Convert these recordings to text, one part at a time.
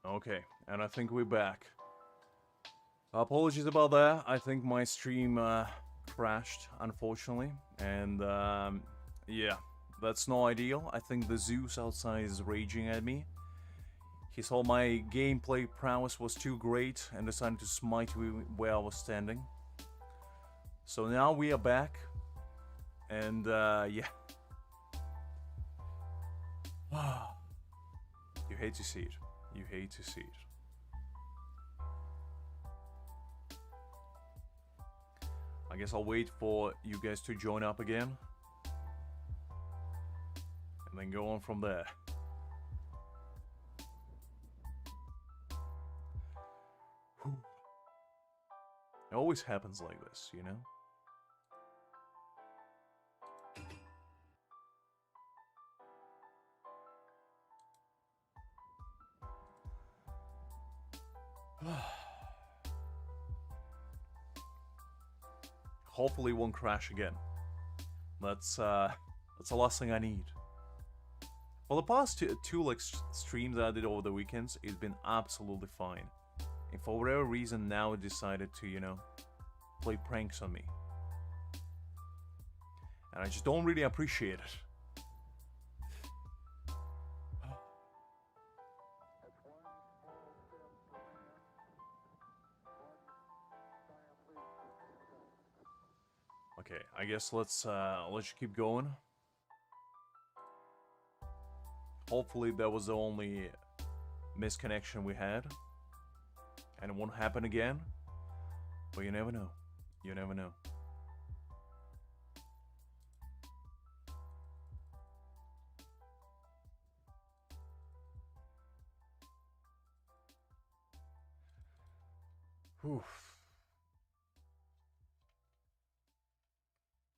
Okay, and I think we're back. Apologies about that. I think my stream crashed, unfortunately. And yeah, that's no ideal. I think the Zeus outside is raging at me. He saw my gameplay prowess was too great and decided to smite me where I was standing. So now we are back. And yeah. You hate to see it. You hate to see it. I guess I'll wait for you guys to join up again. And then go on from there. It always happens like this, you know? Hopefully it won't crash again. That's the last thing I need. For the past two like streams that I did over the weekends, it's been absolutely fine. And for whatever reason, now it decided to, you know, play pranks on me. And I just don't really appreciate it. Okay, I guess let's keep going. Hopefully that was the only misconnection we had. And it won't happen again. But you never know. You never know. Whew.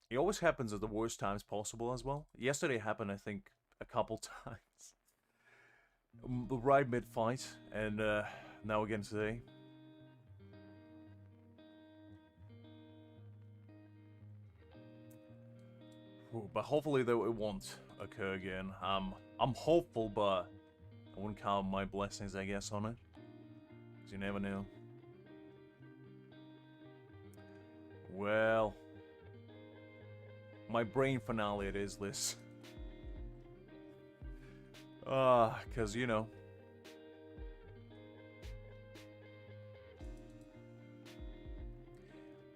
It always happens at the worst times possible as well. Yesterday happened, I think, a couple times. Right mid-fight, and now again today. Ooh, but hopefully though it won't occur again. I'm hopeful, but I wouldn't count my blessings, I guess, on it. 'Cause you never know. Well, my brain finale it is, Liz. Cause you know.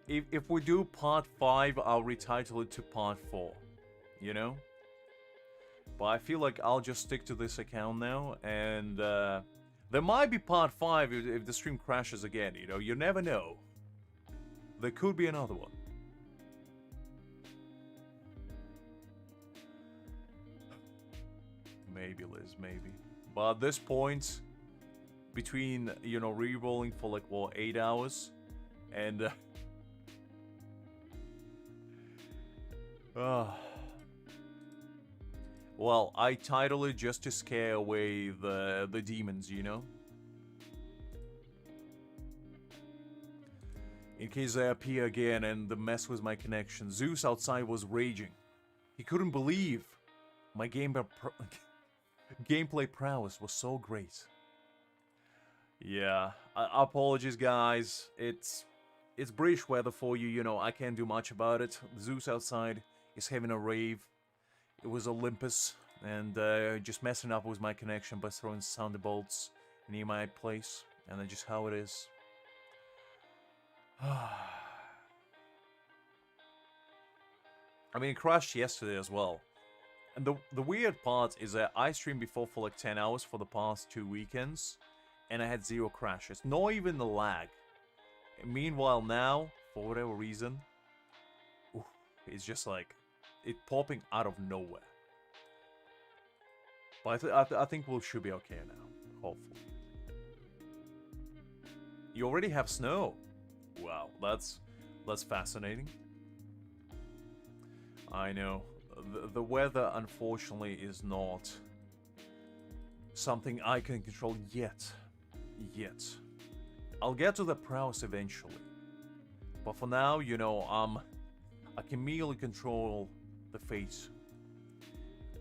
If we do part 5, I'll retitle it to part 4. You know? But I feel like I'll just stick to this account now, and there might be part 5 if the stream crashes again, you know? You never know. There could be another one. Maybe, Liz, maybe. But at this point, between, you know, re-rolling for like, what, 8 hours? And, well, I title it just to scare away the demons, you know? In case they appear again and the mess with my connection. Zeus outside was raging. He couldn't believe my gameplay prowess was so great. Yeah, apologies guys. It's British weather for you, you know, I can't do much about it. Zeus outside is having a rave. It was Olympus, and just messing up with my connection by throwing thunderbolts near my place, and that's just how it is. I mean, it crashed yesterday as well. And the weird part is that I streamed before for like 10 hours for the past 2 weekends, and I had 0 crashes. Not even the lag. And meanwhile now, for whatever reason, it's just like, it popping out of nowhere. But I think we should be okay now, hopefully. You already have snow. Wow, that's fascinating. I know. The weather, unfortunately, is not something I can control yet. I'll get to the prowess eventually. But for now, you know, I can merely control the fate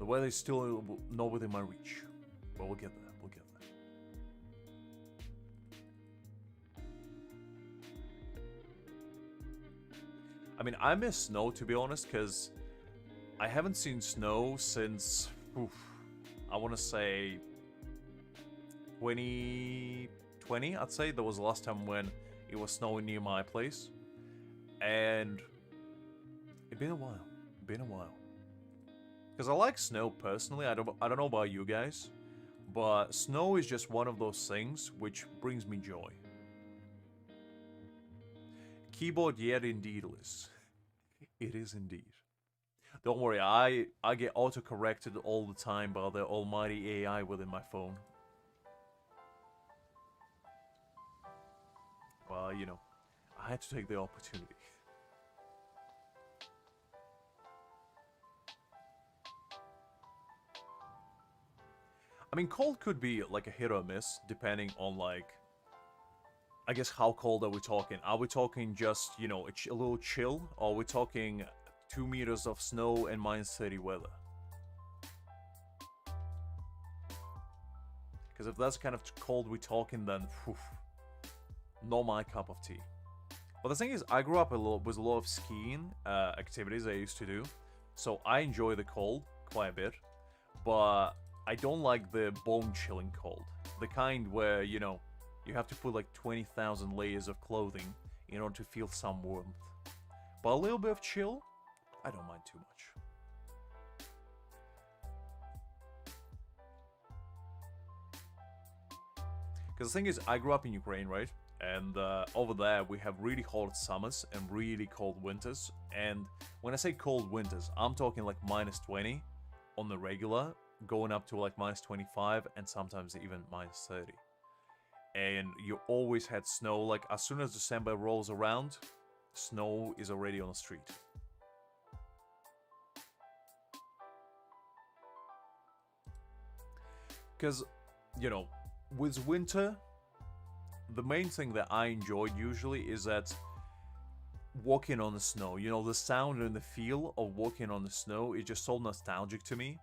The weather is still not within my reach. But we'll get there, we'll get there. I mean, I miss snow, to be honest, because I haven't seen snow since, I want to say 2020, I'd say. That was the last time when it was snowing near my place. And it's been a while. Because I like snow personally. I don't know about you guys, but snow is just one of those things which brings me joy. Keyboard, yet indeed, Liz. It is indeed. Don't worry, I get auto-corrected all the time by the almighty AI within my phone. Well, you know, I had to take the opportunity. I mean, cold could be like a hit or miss, depending on, like, I guess how cold are we talking? Are we talking just, you know, a little chill? Or are we talking 2 meters of snow and -30 weather? Because if that's kind of cold we're talking, then, not my cup of tea. But the thing is, I grew up with a lot of skiing activities I used to do. So I enjoy the cold quite a bit. But I don't like the bone-chilling cold. The kind where, you know, you have to put like 20,000 layers of clothing in order to feel some warmth. But a little bit of chill, I don't mind too much. Because the thing is, I grew up in Ukraine, right? And over there, we have really hot summers and really cold winters. And when I say cold winters, I'm talking like -20 on the regular, going up to like -25 and sometimes even -30. And you always had snow. Like, as soon as December rolls around, snow is already on the street. Because, you know, with winter, the main thing that I enjoyed usually is that walking on the snow, you know, the sound and the feel of walking on the snow is just so nostalgic to me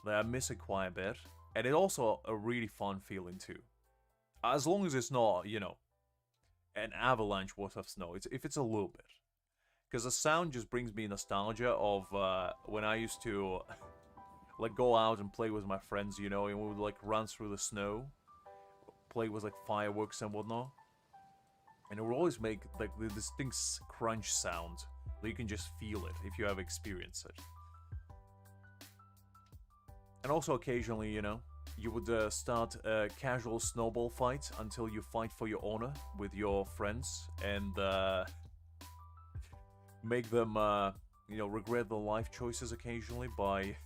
that I miss it quite a bit. And it's also a really fun feeling too. As long as it's not, you know, an avalanche worth of snow. If it's a little bit. Because the sound just brings me nostalgia of when I used to like go out and play with my friends, you know, and we would like run through the snow, play with like fireworks and whatnot. And it would always make like the distinct crunch sound that you can just feel it if you have experienced it. And also occasionally, you know, you would start a casual snowball fight until you fight for your honor with your friends and make them, you know, regret their life choices occasionally by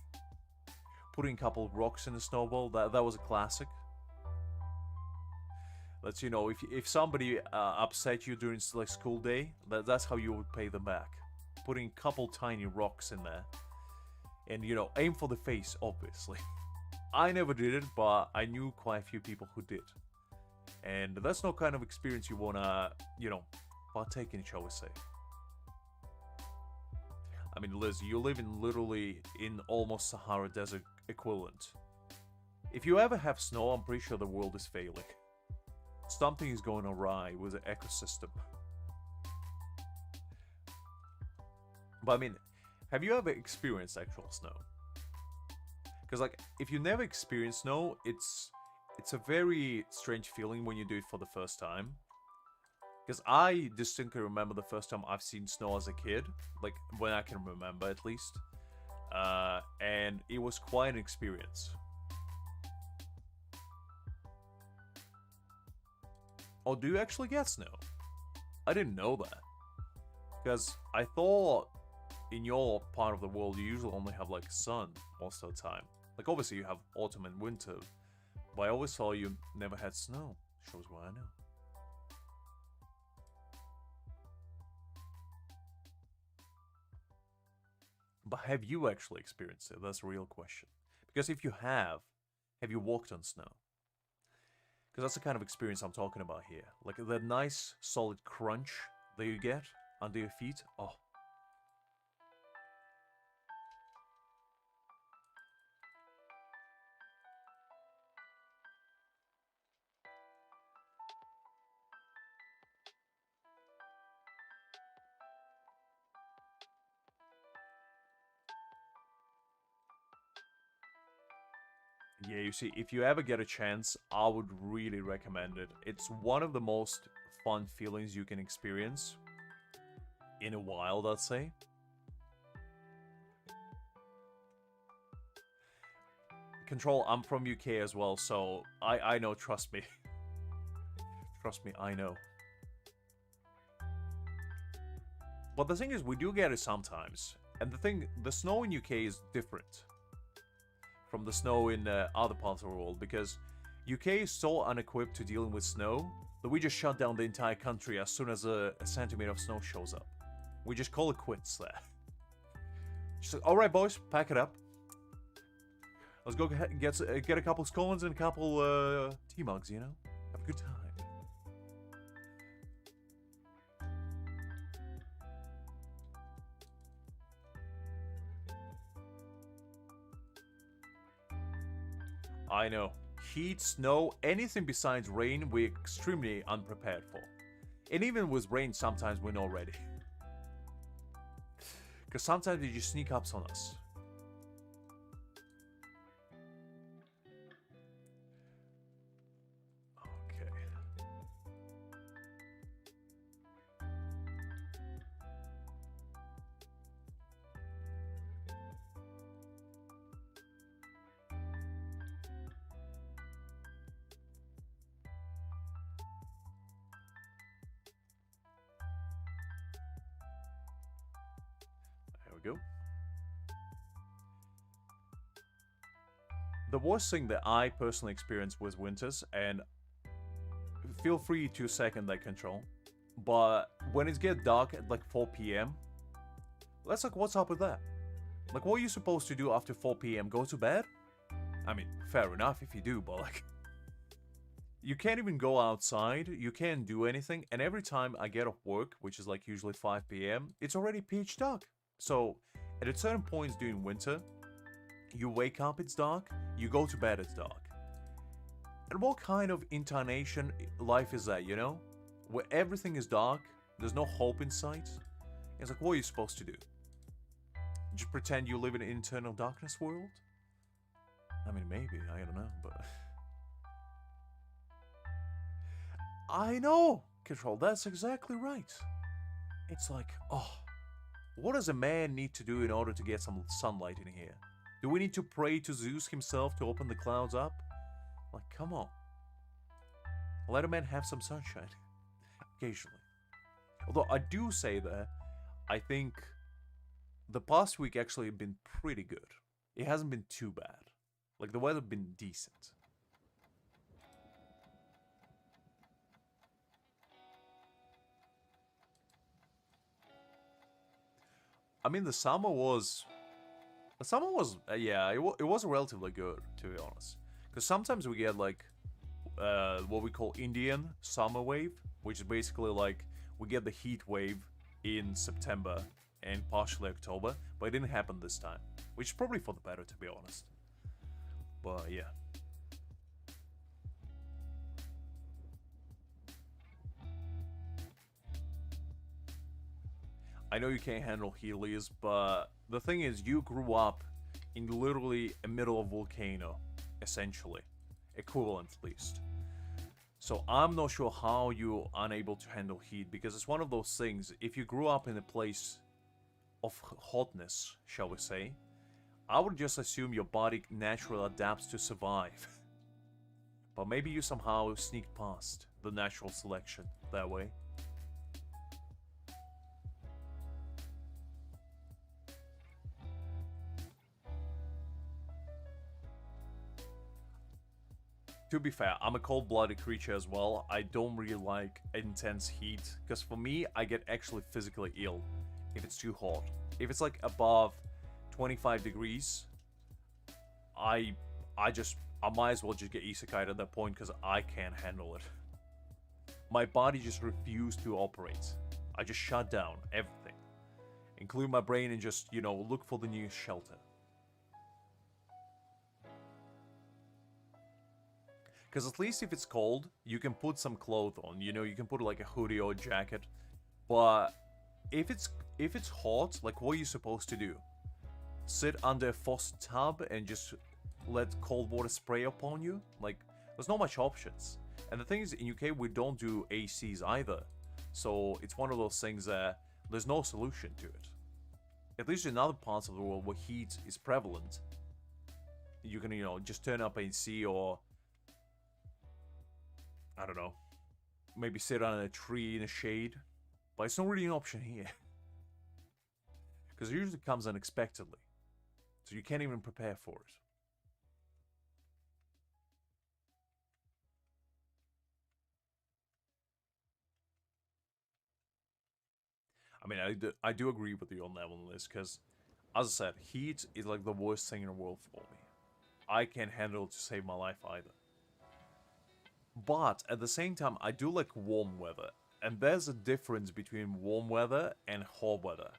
putting a couple of rocks in the snowball. That was a classic. That's, you know, if somebody upset you during like school day, that's how you would pay them back. Putting a couple tiny rocks in there. And, you know, aim for the face, obviously. I never did it, but I knew quite a few people who did. And that's no kind of experience you wanna, you know, partake in, shall we say. I mean, Liz, you live literally in almost Sahara Desert equivalent. If you ever have snow, I'm pretty sure the world is failing. Something is going awry with the ecosystem. But I mean, have you ever experienced actual snow? Because like, if you never experienced snow, it's a very strange feeling when you do it for the first time. Because I distinctly remember the first time I've seen snow as a kid, like when I can remember at least, and it was quite an experience. Oh, do you actually get snow? I didn't know that. Because I thought in your part of the world you usually only have like sun most of the time. Like obviously you have autumn and winter, but I always thought you never had snow. Shows what I know. But have you actually experienced it? That's a real question. Because if you have you walked on snow? Because that's the kind of experience I'm talking about here. Like the nice, solid crunch that you get under your feet. Oh. Yeah, you see, if you ever get a chance, I would really recommend it. It's one of the most fun feelings you can experience in a while, I'd say. Control, I'm from UK as well, so I know, trust me. Trust me, I know. But the thing is, we do get it sometimes. And the snow in UK is different from the snow in other parts of the world, because UK is so unequipped to dealing with snow that we just shut down the entire country as soon as a centimeter of snow shows up. We just call it quits there. Just like, alright boys, pack it up. Let's go get a couple scones and a couple tea mugs, you know? Have a good time. I know. Heat, snow, anything besides rain, we're extremely unprepared for. And even with rain, sometimes we're not ready. Because sometimes they just sneak up on us. Okay. There we go. The worst thing that I personally experienced was winters, and feel free to second that control, but when it gets dark at like 4 p.m, let's like, what's up with that? Like, what are you supposed to do after 4 p.m? Go to bed? I mean, fair enough if you do, but like, you can't even go outside, you can't do anything, and every time I get off work, which is like usually 5 p.m, it's already pitch dark. So, at a certain point during winter, you wake up, it's dark, you go to bed, it's dark. And what kind of incarnation life is that, you know? Where everything is dark, there's no hope in sight. It's like, what are you supposed to do? Just pretend you live in an internal darkness world? I mean, maybe, I don't know, but... I know, Control, that's exactly right. It's like, oh, what does a man need to do in order to get some sunlight in here? Do we need to pray to Zeus himself to open the clouds up? Like, come on. Let a man have some sunshine. Occasionally. Although, I do say that, I think the past week actually been pretty good. It hasn't been too bad. Like, the weather's been decent. I mean, the summer was... yeah, it was relatively good, to be honest. Because sometimes we get, like, what we call Indian summer wave, which is basically, like, we get the heat wave in September and partially October, but it didn't happen this time. Which is probably for the better, to be honest. But, yeah. I know you can't handle Helios, but the thing is, you grew up in literally a middle of volcano, essentially. Equivalent, at least. So I'm not sure how you're unable to handle heat, because it's one of those things, if you grew up in a place of hotness, shall we say, I would just assume your body naturally adapts to survive. But maybe you somehow sneaked past the natural selection that way. To be fair, I'm a cold-blooded creature as well. I don't really like intense heat, because for me, I get actually physically ill if it's too hot. If it's like above 25 degrees, I might as well just get isekai'd at that point, because I can't handle it. My body just refused to operate. I just shut down everything, including my brain, and just, you know, look for the nearest shelter. Because at least if it's cold, you can put some clothes on. You know, you can put like a hoodie or a jacket. But if it's hot, like, what are you supposed to do? Sit under a faucet tub and just let cold water spray upon you. Like, there's not much options. And the thing is, in UK, we don't do ACs either. So it's one of those things that there's no solution to it. At least in other parts of the world where heat is prevalent, you can, you know, just turn up AC or, I don't know, maybe sit on a tree in a shade. But it's not really an option here. Because it usually comes unexpectedly. So you can't even prepare for it. I mean, I do agree with you on that one, Liz, because, as I said, heat is like the worst thing in the world for me. I can't handle it to save my life either. But, at the same time, I do like warm weather. And there's a difference between warm weather and hot weather.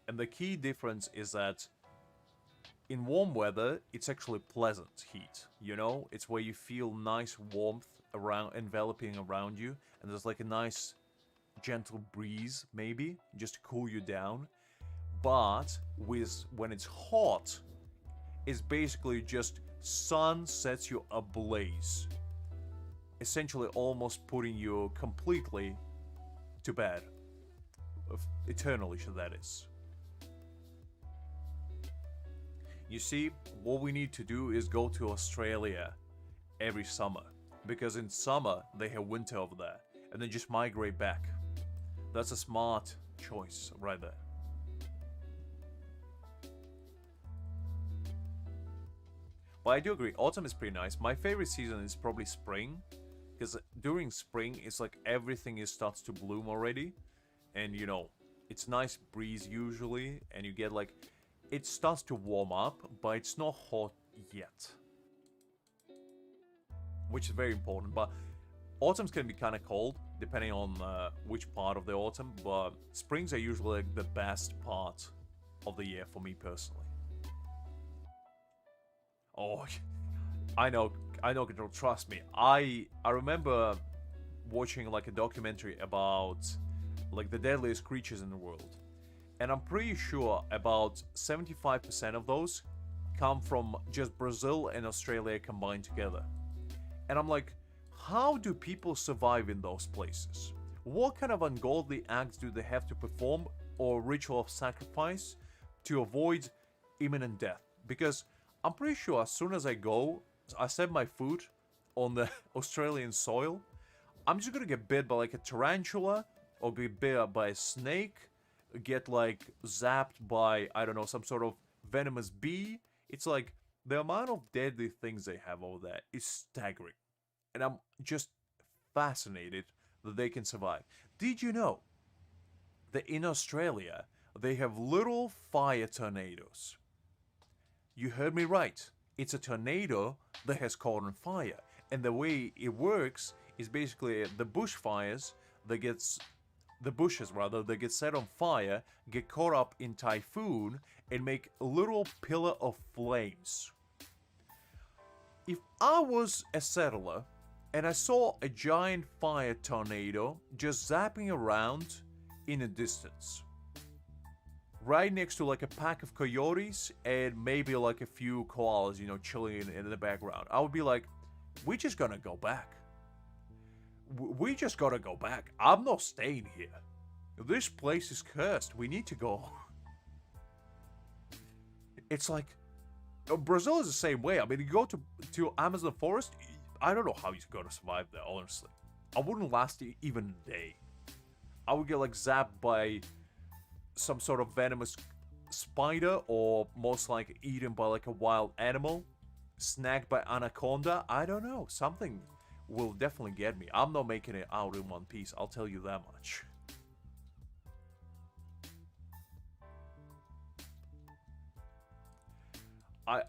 And the key difference is that in warm weather, it's actually pleasant heat, you know? It's where you feel nice warmth around, enveloping around you, and there's like a nice gentle breeze, maybe, just to cool you down. But when it's hot, it's basically just sun sets you ablaze. Essentially almost putting you completely to bed. Eternally, that is. You see, what we need to do is go to Australia every summer. Because in summer, they have winter over there. And then just migrate back. That's a smart choice right there. But I do agree, autumn is pretty nice. My favorite season is probably spring. Because during spring, it's like everything starts to bloom already. And, you know, it's nice breeze usually. And you get like... It starts to warm up, but it's not hot yet. Which is very important. But autumns can be kind of cold, depending on which part of the autumn. But springs are usually like the best part of the year for me personally. Oh, I know, Control, trust me. I remember watching like a documentary about like the deadliest creatures in the world. And I'm pretty sure about 75% of those come from just Brazil and Australia combined together. And I'm like, how do people survive in those places? What kind of ungodly acts do they have to perform or ritual of sacrifice to avoid imminent death? Because I'm pretty sure as soon as I set my foot on the Australian soil, I'm just gonna get bit by like a tarantula or be bit by a snake, get like zapped by, I don't know, some sort of venomous bee. It's like the amount of deadly things they have over there is staggering. And I'm just fascinated that they can survive. Did you know that in Australia, they have little fire tornadoes? You heard me right. It's a tornado that has caught on fire. And the way it works is basically the bushfires that gets... The bushes, rather, that get set on fire, get caught up in typhoon, and make a little pillar of flames. If I was a settler, and I saw a giant fire tornado just zapping around in a distance, right next to like a pack of coyotes, and maybe like a few koalas, you know, chilling in the background, I would be like, we're just gonna go back. We just gotta go back. I'm not staying here. This place is cursed. We need to go. It's like... Brazil is the same way. I mean, you go to Amazon forest, I don't know how you're gonna survive there, honestly. I wouldn't last even a day. I would get like zapped by some sort of venomous spider, or most likely eaten by like a wild animal, snagged by anaconda. I don't know. Something will definitely get me. I'm not making it out in one piece, I'll tell you that much.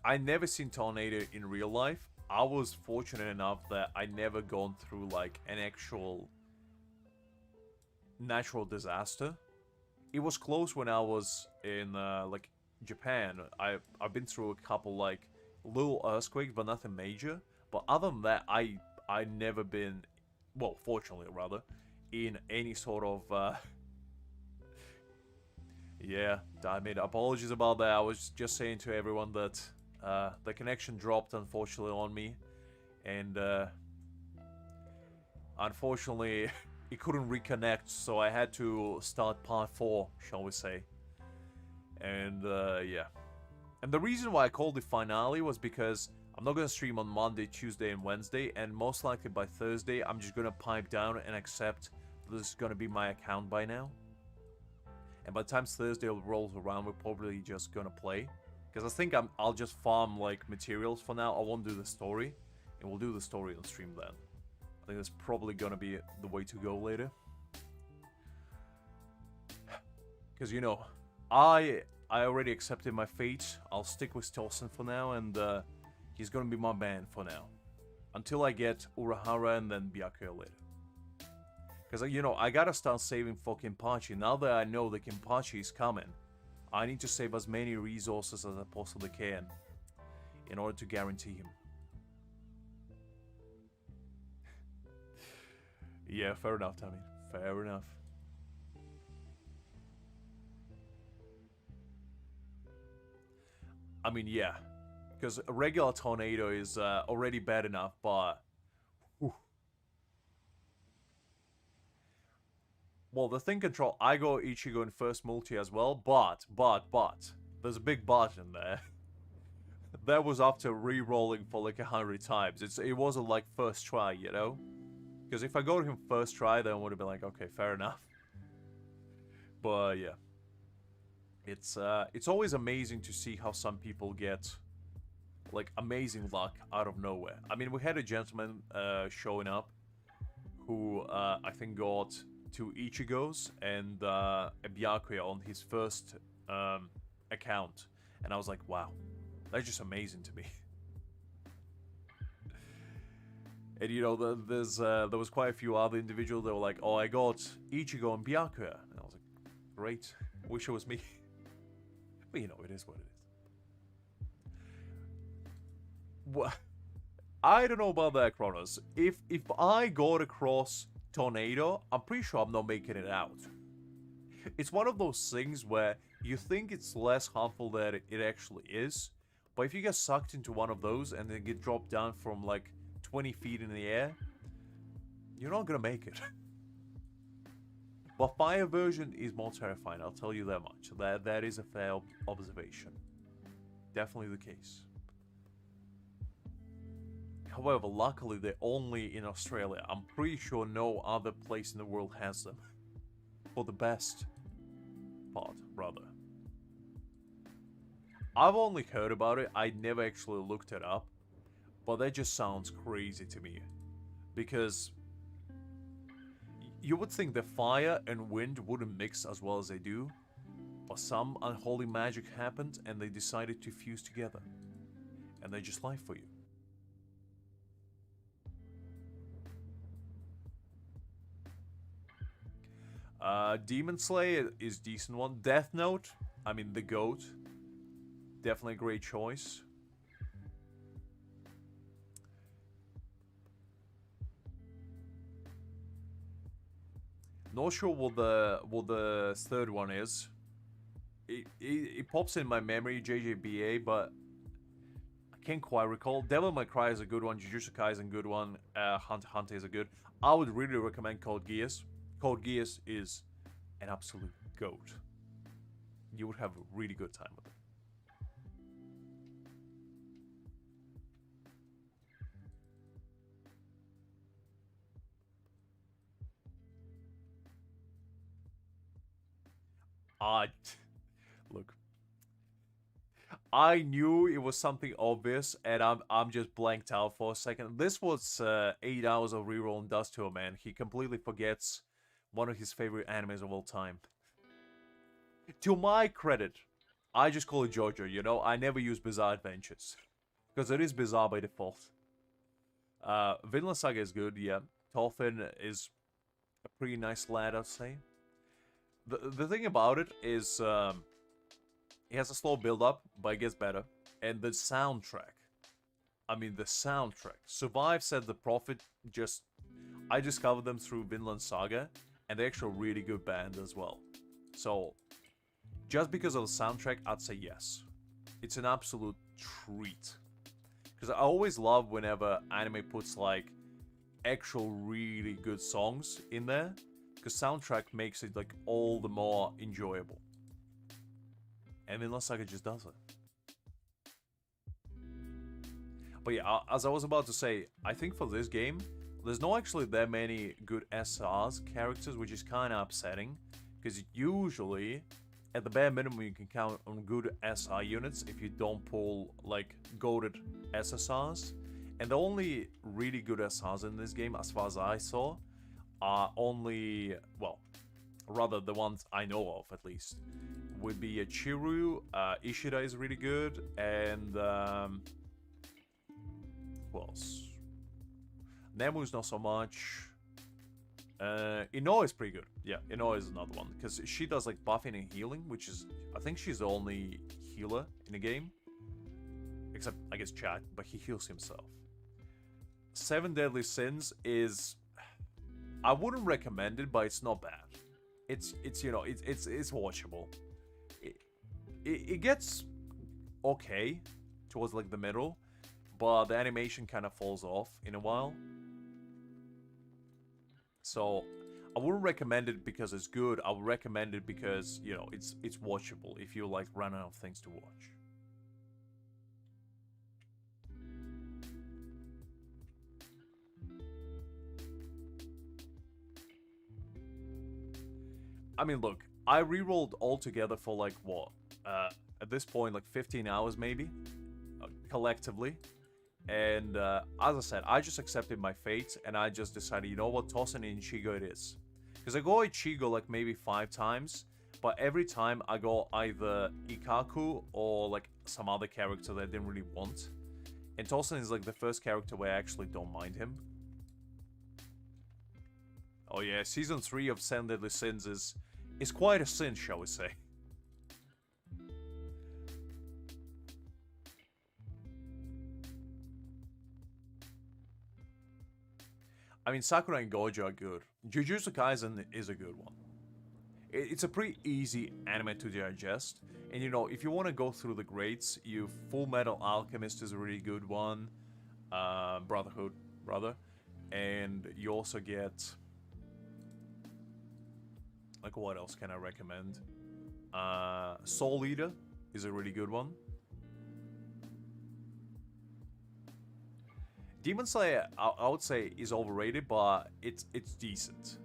I never seen tornado in real life. I was fortunate enough that I never gone through like an actual natural disaster. It was close when I was in like Japan. I've been through a couple like little earthquakes, but nothing major. But other than that, I never been, well, fortunately rather, in any sort of yeah, I mean, apologies about that. I was just saying to everyone that The connection dropped, unfortunately, on me. And, unfortunately, it couldn't reconnect, so I had to start part 4, shall we say. And, yeah. And the reason why I called it finale was because I'm not going to stream on Monday, Tuesday, and Wednesday, and most likely by Thursday, I'm just going to pipe down and accept that this is going to be my account by now. And by the time Thursday rolls around, we're probably just going to play. Because I think I'll just farm, like, materials for now. I won't do the story, and we'll do the story on stream then. I think that's probably going to be the way to go later. Because, you know, I already accepted my fate. I'll stick with Tosin for now, and he's gonna be my man for now. Until I get Urahara and then Byakuya later. Because, you know, I gotta start saving for Kenpachi. Now that I know that Kenpachi is coming, I need to save as many resources as I possibly can in order to guarantee him. Yeah, fair enough, Tommy. Fair enough. I mean, yeah. Because a regular tornado is already bad enough, but... Whew. Well, the thing control, I go Ichigo in first multi as well, but, there's a big but in there. That was after re-rolling for like 100 times. It wasn't like first try, you know? Because if I go to him first try, then I would have been like, okay, fair enough. But, yeah. It's always amazing to see how some people get, like, amazing luck out of nowhere. I mean, we had a gentleman showing up who, I think, got 2 Ichigos and a Byakuya on his first account. And I was like, wow, that's just amazing to me. And, you know, there was quite a few other individuals that were like, oh, I got Ichigo and Byakuya. And I was like, great, wish it was me. But, you know, it is what it is. What? I don't know about that, Kronos. If I got across Tornado, I'm pretty sure I'm not making it out. It's one of those things where you think it's less harmful than it actually is. But if you get sucked into one of those and then get dropped down from like 20 feet in the air, you're not gonna make it. But fire version is more terrifying, I'll tell you that much. That is a fair observation. Definitely the case. However, luckily they're only in Australia. I'm pretty sure no other place in the world has them. For the best part, rather. I've only heard about it, I never actually looked it up. But that just sounds crazy to me. Because you would think that fire and wind wouldn't mix as well as they do. But some unholy magic happened and they decided to fuse together. And they just lie for you. Demon Slayer is a decent one. Death Note, I mean the GOAT. Definitely a great choice. Not sure what the third one is. It pops in my memory, JJBA, but I can't quite recall. Devil May Cry is a good one. Jujutsu Kaisen good one. Hunter x Hunter is a good. I would really recommend Code Geass. Code Geass is an absolute goat. You would have a really good time with it. Look, I knew it was something obvious, and I'm just blanked out for a second. This was 8 hours of rerolling dust to a man. He completely forgets one of his favorite animes of all time. To my credit, I just call it JoJo, you know? I never use Bizarre Adventures. Because it is bizarre by default. Vinland Saga is good, yeah. Thorfinn is a pretty nice lad, I'd say. The thing about it is, it has a slow build-up, but it gets better. And the soundtrack. I mean, the soundtrack. Survive said the Prophet I discovered them through Vinland Saga, and they're actually a really good band as well. So, just because of the soundtrack, I'd say yes. it's an absolute treat. Because I always love whenever anime puts like actual really good songs in there. Because soundtrack makes it like all the more enjoyable. And Vinland Saga just does it. But yeah, as I was about to say, I think for this game, there's not actually that many good SRs characters, which is kind of upsetting. Because usually, at the bare minimum, you can count on good SR units if you don't pull, like, goated SSRs. And the only really good SRs in this game, as far as I saw, are only, well, rather the ones I know of, at least, would be a Chiru, Ishida is really good, and, who else? Nemu's not so much. Ino is pretty good. Yeah, Ino is another one. Because she does like buffing and healing, which is... I think she's the only healer in the game. Except, I guess, Chad, but he heals himself. Seven Deadly Sins is... I wouldn't recommend it, but it's not bad. It's you know, it's watchable. It gets okay towards like the middle, but the animation kind of falls off in a while. So I wouldn't recommend it because it's good. I would recommend it because, you know, it's watchable if you like run out of things to watch. I mean, look, I rerolled altogether for like what? At this point, like 15 hours maybe, collectively. And as I said, I just accepted my fate, and I just decided, you know what, Tosen and Ichigo it is. Because I go Ichigo like maybe 5 times, but every time I go either Ikaku or like some other character that I didn't really want. And Tosen is like the first character where I actually don't mind him. Oh yeah, Season 3 of Seven Deadly Sins is quite a sin, shall we say. I mean, Sakura and Gojo are good. Jujutsu Kaisen is a good one. It's a pretty easy anime to digest. And you know, if you want to go through the grades, Full Metal Alchemist is a really good one. Brotherhood, rather. And you also get... like, what else can I recommend? Soul Eater is a really good one. Demon Slayer, I would say, is overrated, but it's decent.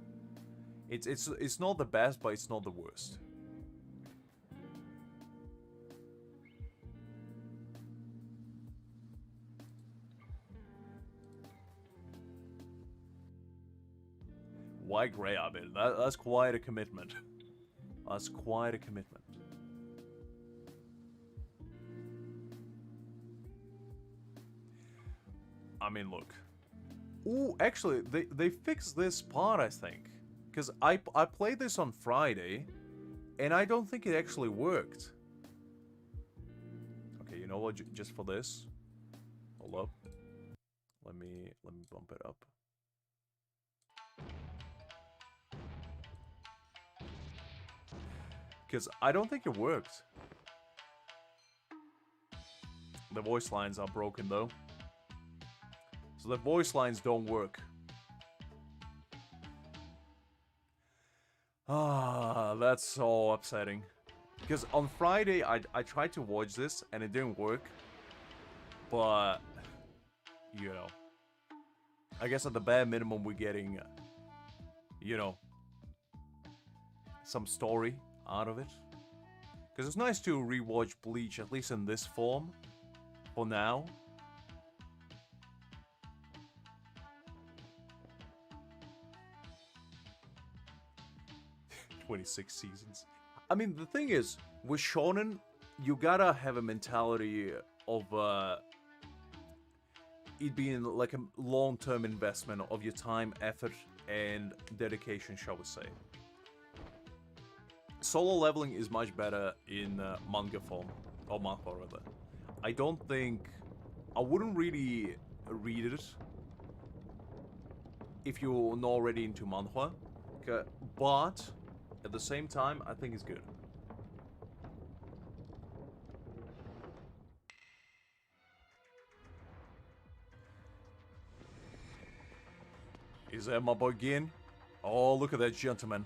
It's not the best, but it's not the worst. Why Grey Abbot? That's quite a commitment. That's quite a commitment. I mean, look. Ooh, actually, they fixed this part, I think. Because I played this on Friday, and I don't think it actually worked. Okay, you know what? Just for this. Hold up. Let me bump it up. Because I don't think it worked. The voice lines are broken, though. So the voice lines don't work. Ah, that's so upsetting. Because on Friday, I tried to watch this, and it didn't work. But, you know. I guess at the bare minimum, we're getting, you know, some story out of it. Because it's nice to rewatch Bleach, at least in this form. For now. 26 seasons. I mean, the thing is, with shonen, you gotta have a mentality of it being like a long-term investment of your time, effort, and dedication, shall we say. Solo leveling is much better in manga form, or manhwa rather. I don't think... I wouldn't really read it if you're not already into manhwa, but at the same time, I think it's good. Is that my boy Gin? Oh, look at that gentleman.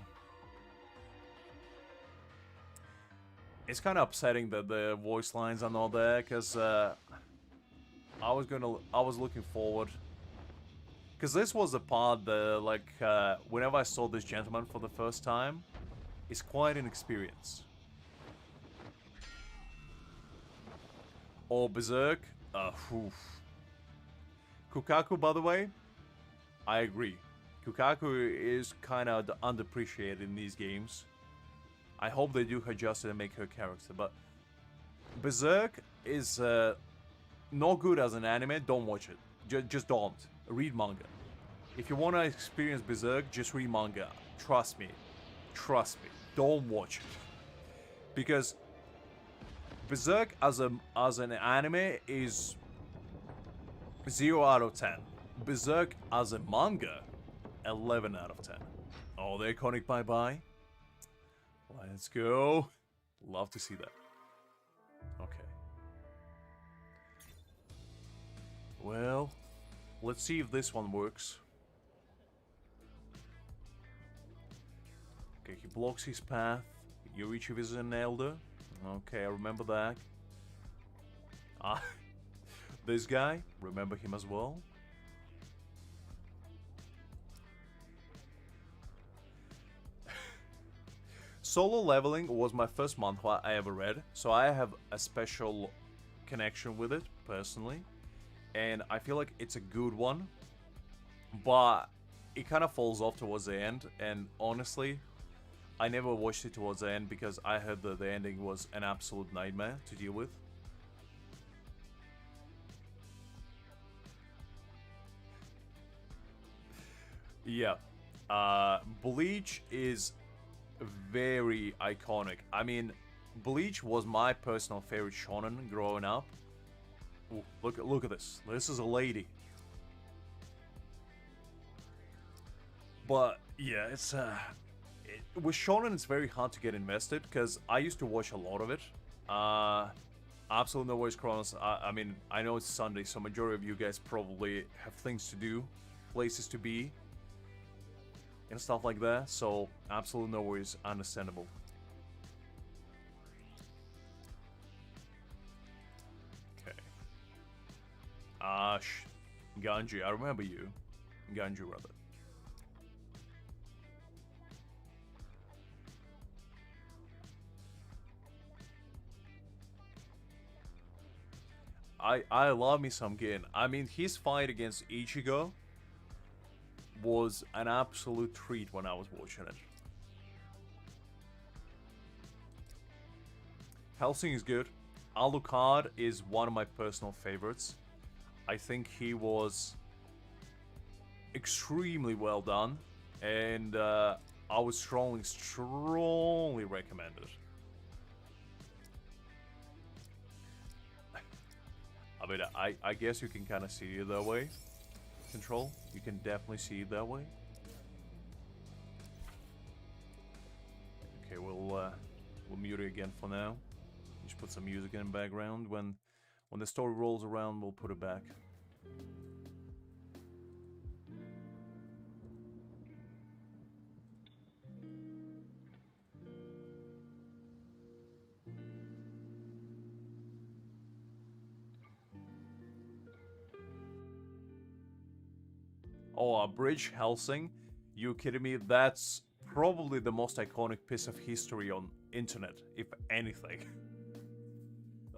It's kind of upsetting that the voice lines are not there, because I was looking forward. Because this was the part that, like, whenever I saw this gentleman for the first time, it's quite an experience. Or Berserk. Oof. Kukaku, by the way, I agree. Kukaku is kind of underappreciated in these games. I hope they do her justice and make her character, but Berserk is not good as an anime. Don't watch it. Just don't. Read manga. If you want to experience Berserk, just read manga. Trust me. Trust me. Don't watch it. Because Berserk as an anime is 0 out of 10. Berserk as a manga, 11 out of 10. Oh, the iconic bye-bye. Let's go. Love to see that. Okay. Well, let's see if this one works. Okay, he blocks his path. Yorichi is an elder. Okay, I remember that. Ah, this guy, remember him as well. Solo Leveling was my first manhwa I ever read, so I have a special connection with it, personally. And I feel like it's a good one, but it kind of falls off towards the end, and honestly, I never watched it towards the end because I heard that the ending was an absolute nightmare to deal with. Yeah. Bleach is very iconic. I mean, Bleach was my personal favorite shonen growing up. Ooh, look at this. This is a lady. But yeah, it's with shonen it's very hard to get invested because I used to watch a lot of it. Absolutely no worries, Kronos. I mean, I know it's Sunday, so majority of you guys probably have things to do, places to be, and stuff like that. So absolutely no worries, understandable. Okay. Ganji, I remember you. Ganji, rather. I love me some Gin. I mean, his fight against Ichigo was an absolute treat when I was watching it. Hellsing is good. Alucard is one of my personal favorites. I think he was extremely well done, and I would strongly recommend it. I mean, I guess you can kind of see it that way. Control, you can definitely see it that way. Okay, we'll mute it again for now. Just put some music in the background. When the story rolls around, we'll put it back. Oh, a bridge, Hellsing? You kidding me? That's probably the most iconic piece of history on internet, if anything.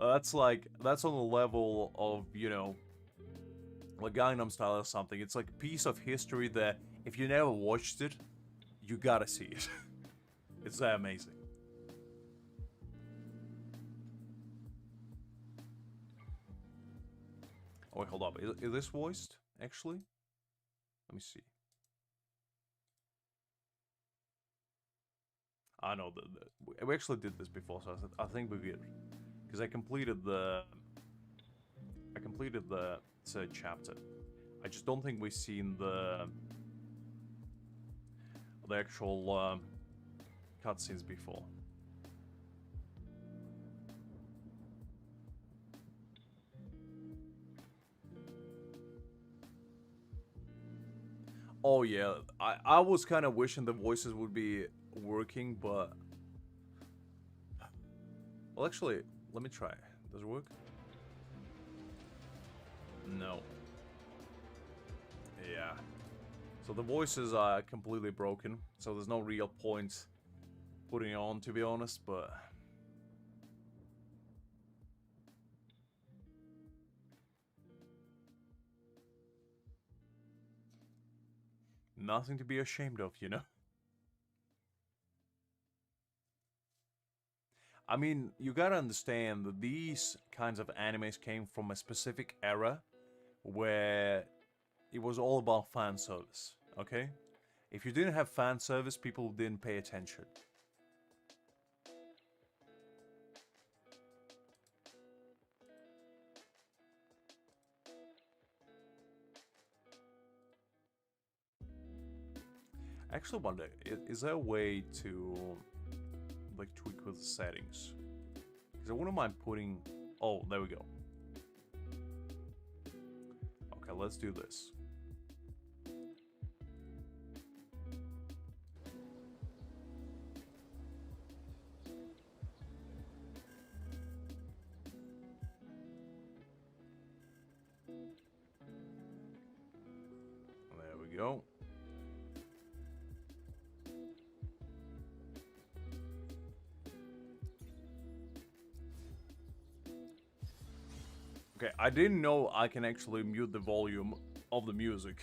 That's on the level of, you know, like Gangnam Style or something. It's like a piece of history that if you never watched it, you gotta see it. It's that amazing. Oh wait, hold up. Is this voiced, actually? Let me see. I know that we actually did this before, so I think we did, because I completed the third chapter. I just don't think we've seen the actual cutscenes before. Oh yeah, I was kind of wishing the voices would be working, but... Well, actually, let me try. Does it work? No. Yeah. So the voices are completely broken, so there's no real point putting it on, to be honest, but... Nothing to be ashamed of, you know? I mean, you gotta understand that these kinds of animes came from a specific era where it was all about fan service, okay? If you didn't have fan service, people didn't pay attention. I actually wonder, is there a way to, like, tweak with the settings? Because I wouldn't mind putting... Oh, there we go. Okay, let's do this. There we go. Okay, I didn't know I can actually mute the volume of the music.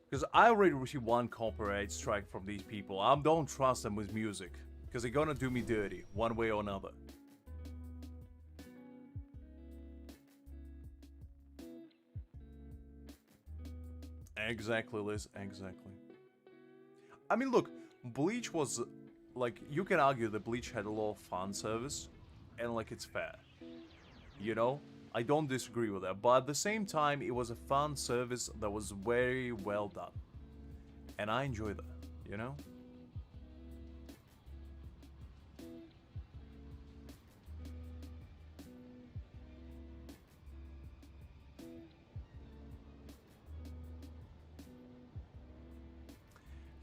Because I already received one copyright strike from these people. I don't trust them with music. Because they're gonna do me dirty, one way or another. Exactly, Liz, exactly. I mean, look, Bleach was... Like, you can argue that Bleach had a lot of fan service. And, like, it's fair. You know? I don't disagree with that, but at the same time, it was a fan service that was very well done. And I enjoy that, you know?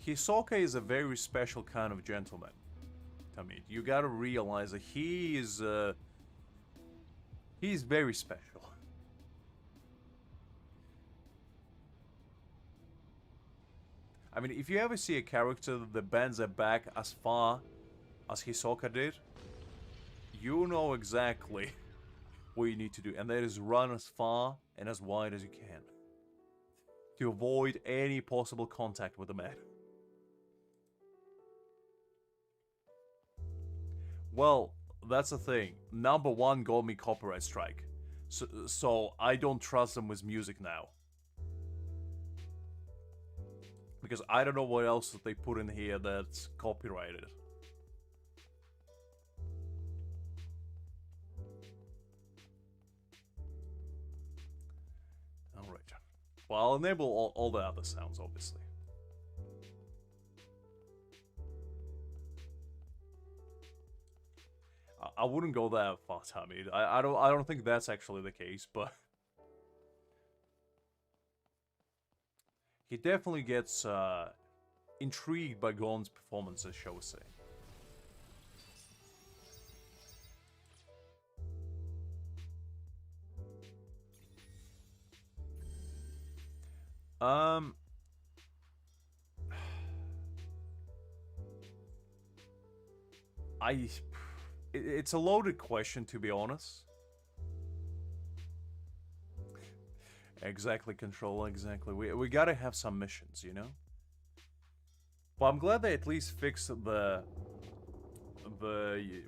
Hisoka is a very special kind of gentleman. I mean, you gotta realize that he's very special. I mean, if you ever see a character that bends their back as far as Hisoka did, you know exactly what you need to do, and that is run as far and as wide as you can to avoid any possible contact with the man. Well, that's the thing. Number one got me copyright strike. So I don't trust them with music now. Because I don't know what else they put in here that's copyrighted. Alright. Well, I'll enable all the other sounds, obviously. I wouldn't go that far, Tommy. I don't think that's actually the case, but he definitely gets intrigued by Gon's performances, shall we say. It's a loaded question, to be honest. Exactly, Control, exactly. We gotta have some missions, you know? But I'm glad they at least fixed the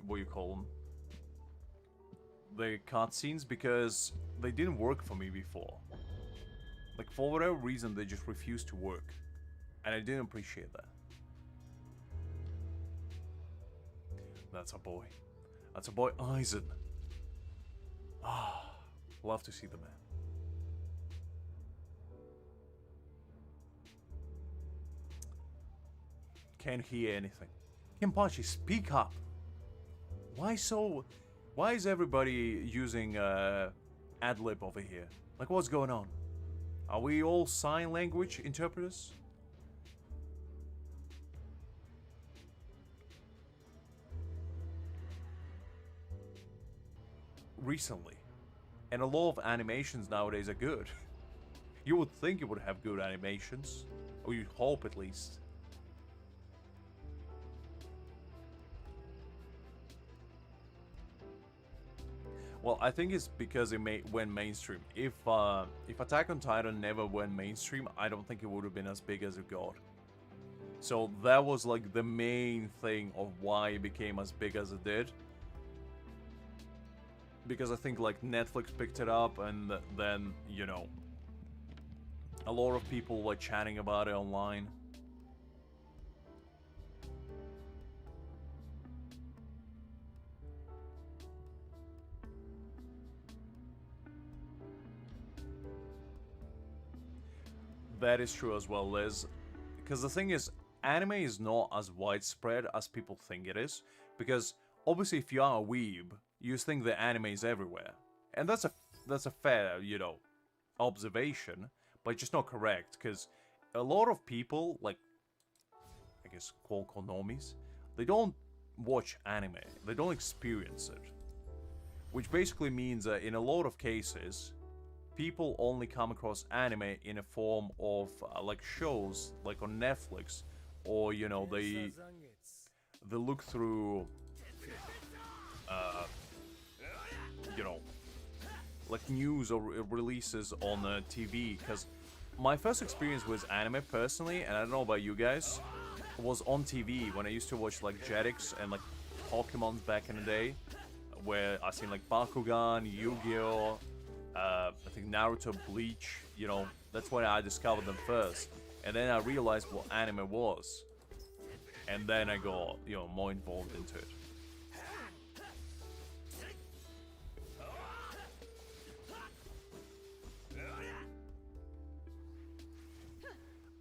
what you call them? The cutscenes, because they didn't work for me before. Like, for whatever reason, they just refused to work. And I didn't appreciate that. That's a boy. That's a boy, Aizen. Ah, love to see the man. Can't hear anything. Kenpachi, speak up. Why is everybody using ad-lib over here? Like, what's going on? Are we all sign language interpreters? Recently. And a lot of animations nowadays are good. You would think it would have good animations. Or you'd hope at least. Well, I think it's because it went mainstream. If Attack on Titan never went mainstream, I don't think it would have been as big as it got. So that was like the main thing of why it became as big as it did. Because I think like Netflix picked it up, and then, you know, a lot of people were chatting about it online. That is true as well, Liz. Because the thing is, anime is not as widespread as people think it is. Because obviously, if you are a weeb, you think that anime is everywhere, and that's a fair, you know, observation, but just not correct. Because a lot of people, like, I guess called normies, they don't watch anime, they don't experience it, which basically means that in a lot of cases, people only come across anime in a form of like shows, like on Netflix, or you know they look through, you know, like news or releases on TV. Because my first experience with anime personally, and I don't know about you guys, was on TV when I used to watch like Jetix and like Pokemon back in the day, where I seen like Bakugan, Yu-Gi-Oh, I think Naruto, Bleach, you know, that's when I discovered them first. And then I realized what anime was. And then I got, you know, more involved into it.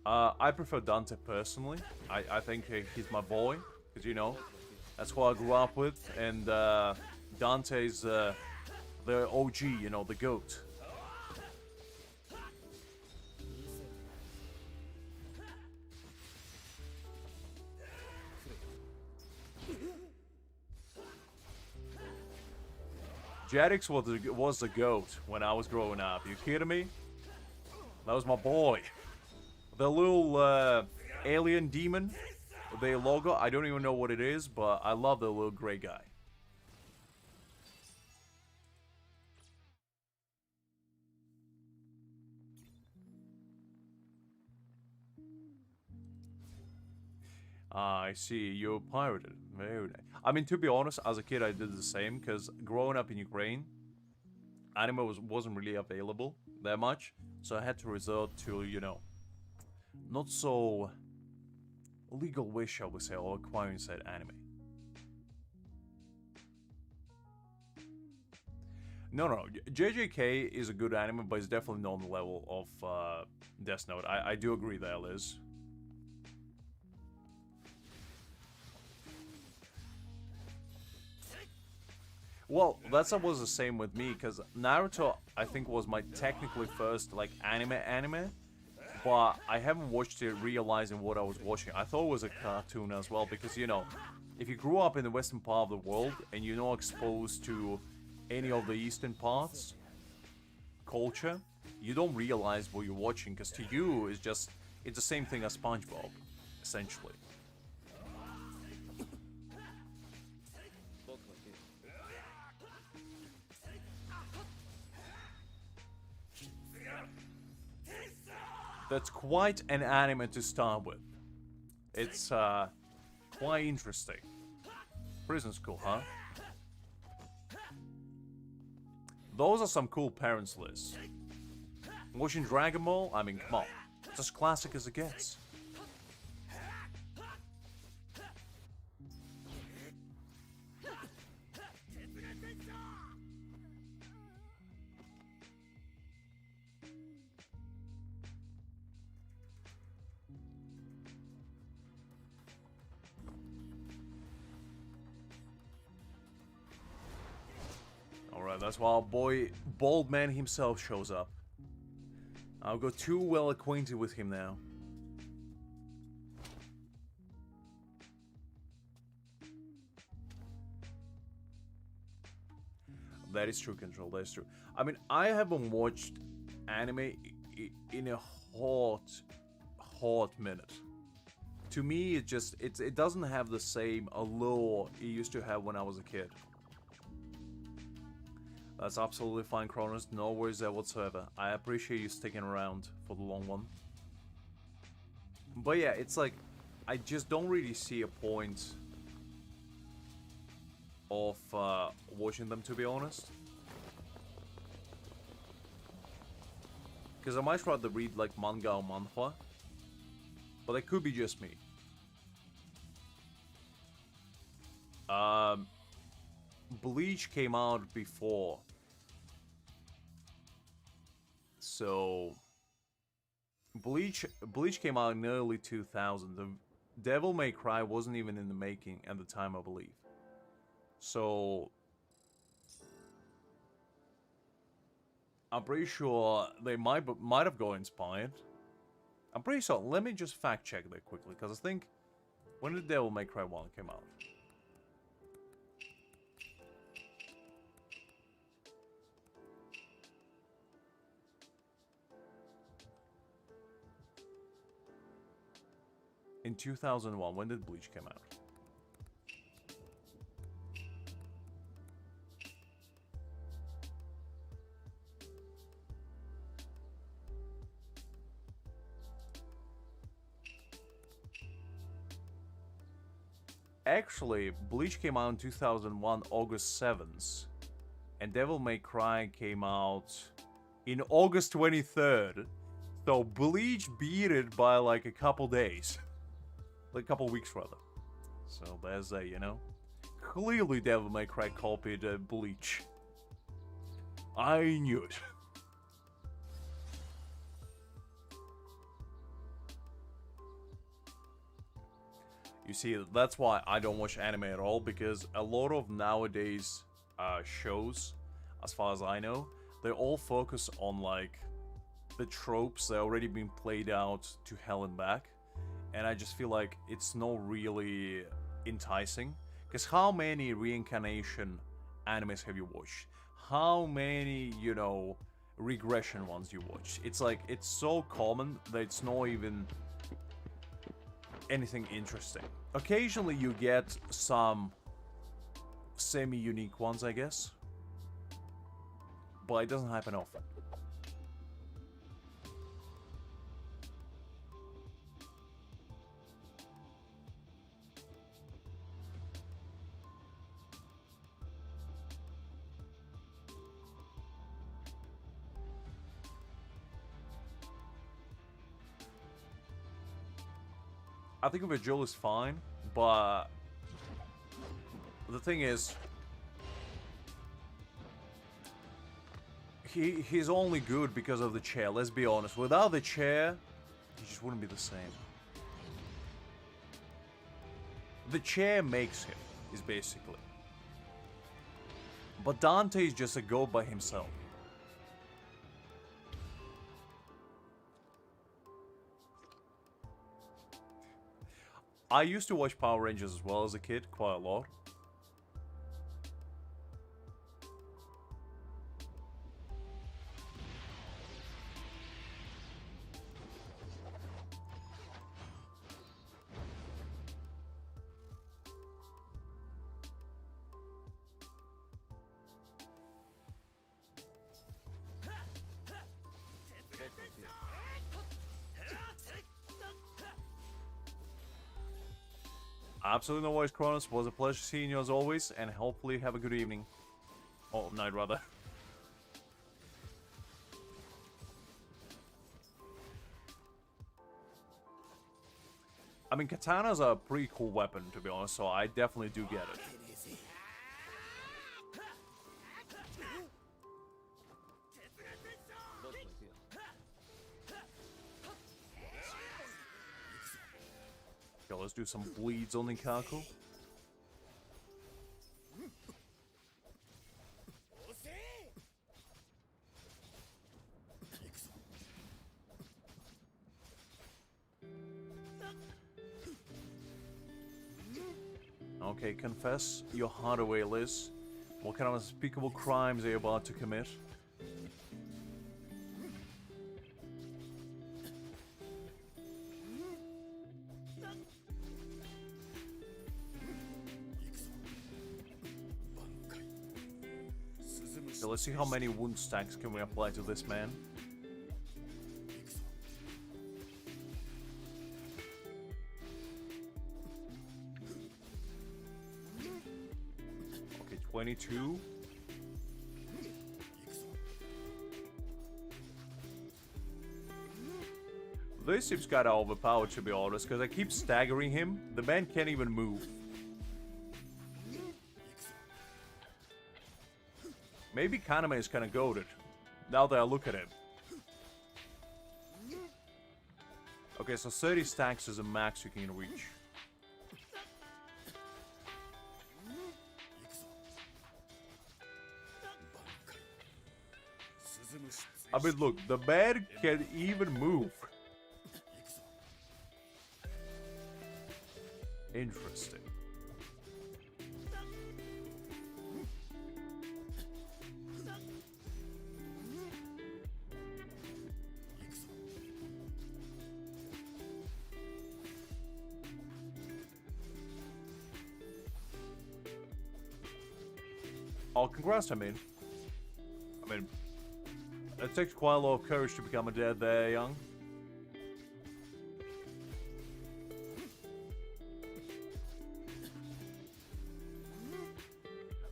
I prefer Dante personally. I think he's my boy, because, you know, that's who I grew up with. And Dante's the OG, you know, the GOAT. Jetix was the GOAT when I was growing up. You kidding me? That was my boy. The little alien demon, the logo, I don't even know what it is, but I love the little gray guy. I see, you're pirated. Very nice. I mean, to be honest, as a kid, I did the same, because growing up in Ukraine, anime wasn't really available that much, so I had to resort to, you know, not so legal way, shall we say, or acquiring said anime. No, JJK is a good anime, but it's definitely not on the level of Death Note. I do agree there, Liz. Well, that was the same with me, because Naruto, I think, was my technically first, like, anime, but I haven't watched it realizing what I was watching. I thought it was a cartoon as well, because, you know, if you grew up in the western part of the world, and you're not exposed to any of the eastern parts, culture, you don't realize what you're watching, because to you, it's the same thing as SpongeBob, essentially. That's quite an anime to start with. It's quite interesting. Prison school, huh? Those are some cool parents lists. Watching Dragon Ball? I mean, come on. It's as classic as it gets. Alright, that's why our boy, Bald Man himself shows up. I'll go too well acquainted with him now. That is true, Control. That is true. I mean, I haven't watched anime in a hot minute. To me, it doesn't have the same allure it used to have when I was a kid. That's absolutely fine, Cronus. No worries there whatsoever. I appreciate you sticking around for the long one. But yeah, it's like, I just don't really see a point of watching them, to be honest. Because I might rather read like manga or manhwa. But that could be just me. Bleach came out before. So Bleach came out in the early 2000s. The Devil May Cry wasn't even in the making at the time, I believe. So I'm pretty sure they might have got inspired. I'm pretty sure. Let me just fact check that quickly, because I think when did Devil May Cry 1 came out? In 2001, when did Bleach come out? Actually, Bleach came out in 2001, August 7th. And Devil May Cry came out in August 23rd. So Bleach beat it by like a couple days. Like a couple weeks, rather. So there's a, you know. Clearly Devil May Cry copied Bleach. I knew it. You see, that's why I don't watch anime at all, because a lot of nowadays shows, as far as I know, they all focus on like the tropes that already been played out to hell and back. And I just feel like it's not really enticing. Because how many reincarnation animes have you watched? How many, you know, regression ones you watch? It's like, it's so common that it's not even anything interesting. Occasionally you get some semi-unique ones, I guess. But it doesn't happen often. I think Virgil is fine, but the thing is, he's only good because of the chair, let's be honest. Without the chair, he just wouldn't be the same. The chair makes him, is basically. But Dante is just a goat by himself. I used to watch Power Rangers as well as a kid, quite a lot. Absolutely no worries, Cronus. Was a pleasure seeing you as always, and hopefully have a good evening. Oh, night rather. I mean, katanas are a pretty cool weapon, to be honest, so I definitely do get it. Okay, let's do some bleeds on Nikako. Okay, confess your heart away, Liz. What kind of unspeakable crimes are you about to commit? So let's see how many wound stacks can we apply to this man. Okay, 22. This seems kinda overpowered, to be honest, because I keep staggering him. The man can't even move. Maybe Kaname is kinda goated, now that I look at him. Okay, so 30 stacks is a max you can reach. I mean, look, the man can even move. Interesting. Oh, congrats, I mean, it takes quite a lot of courage to become a dad there, young.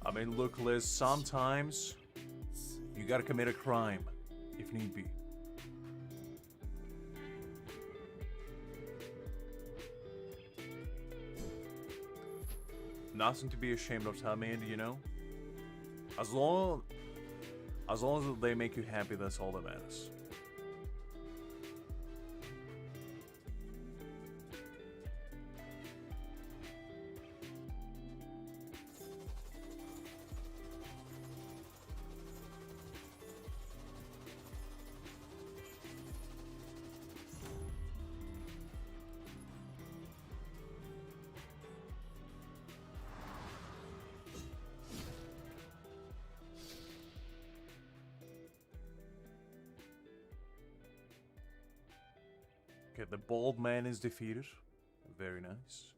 I mean, look, Liz, sometimes you gotta commit a crime, if need be. Nothing to be ashamed of, Tamid, you know? As long as they make you happy, that's all that matters. Okay, the bald man is defeated. Very nice.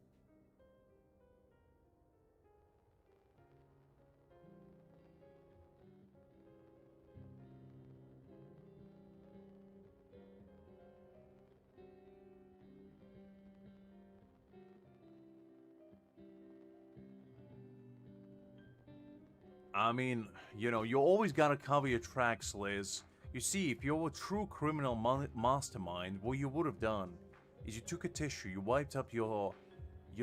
I mean, you know, you always gotta cover your tracks, Liz. You see, if you're a true criminal mastermind, what you would have done is you took a tissue, you wiped up your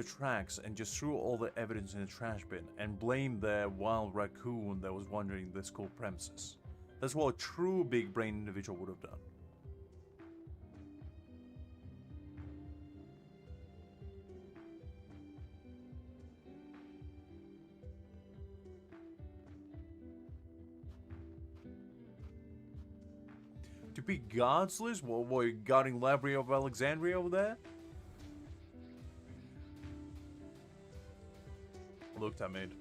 tracks, and just threw all the evidence in the trash bin, and blamed the wild raccoon that was wandering the school premises. That's what a true big brain individual would have done. To be godless? What were you guarding Library of Alexandria over there? Look, Tamid,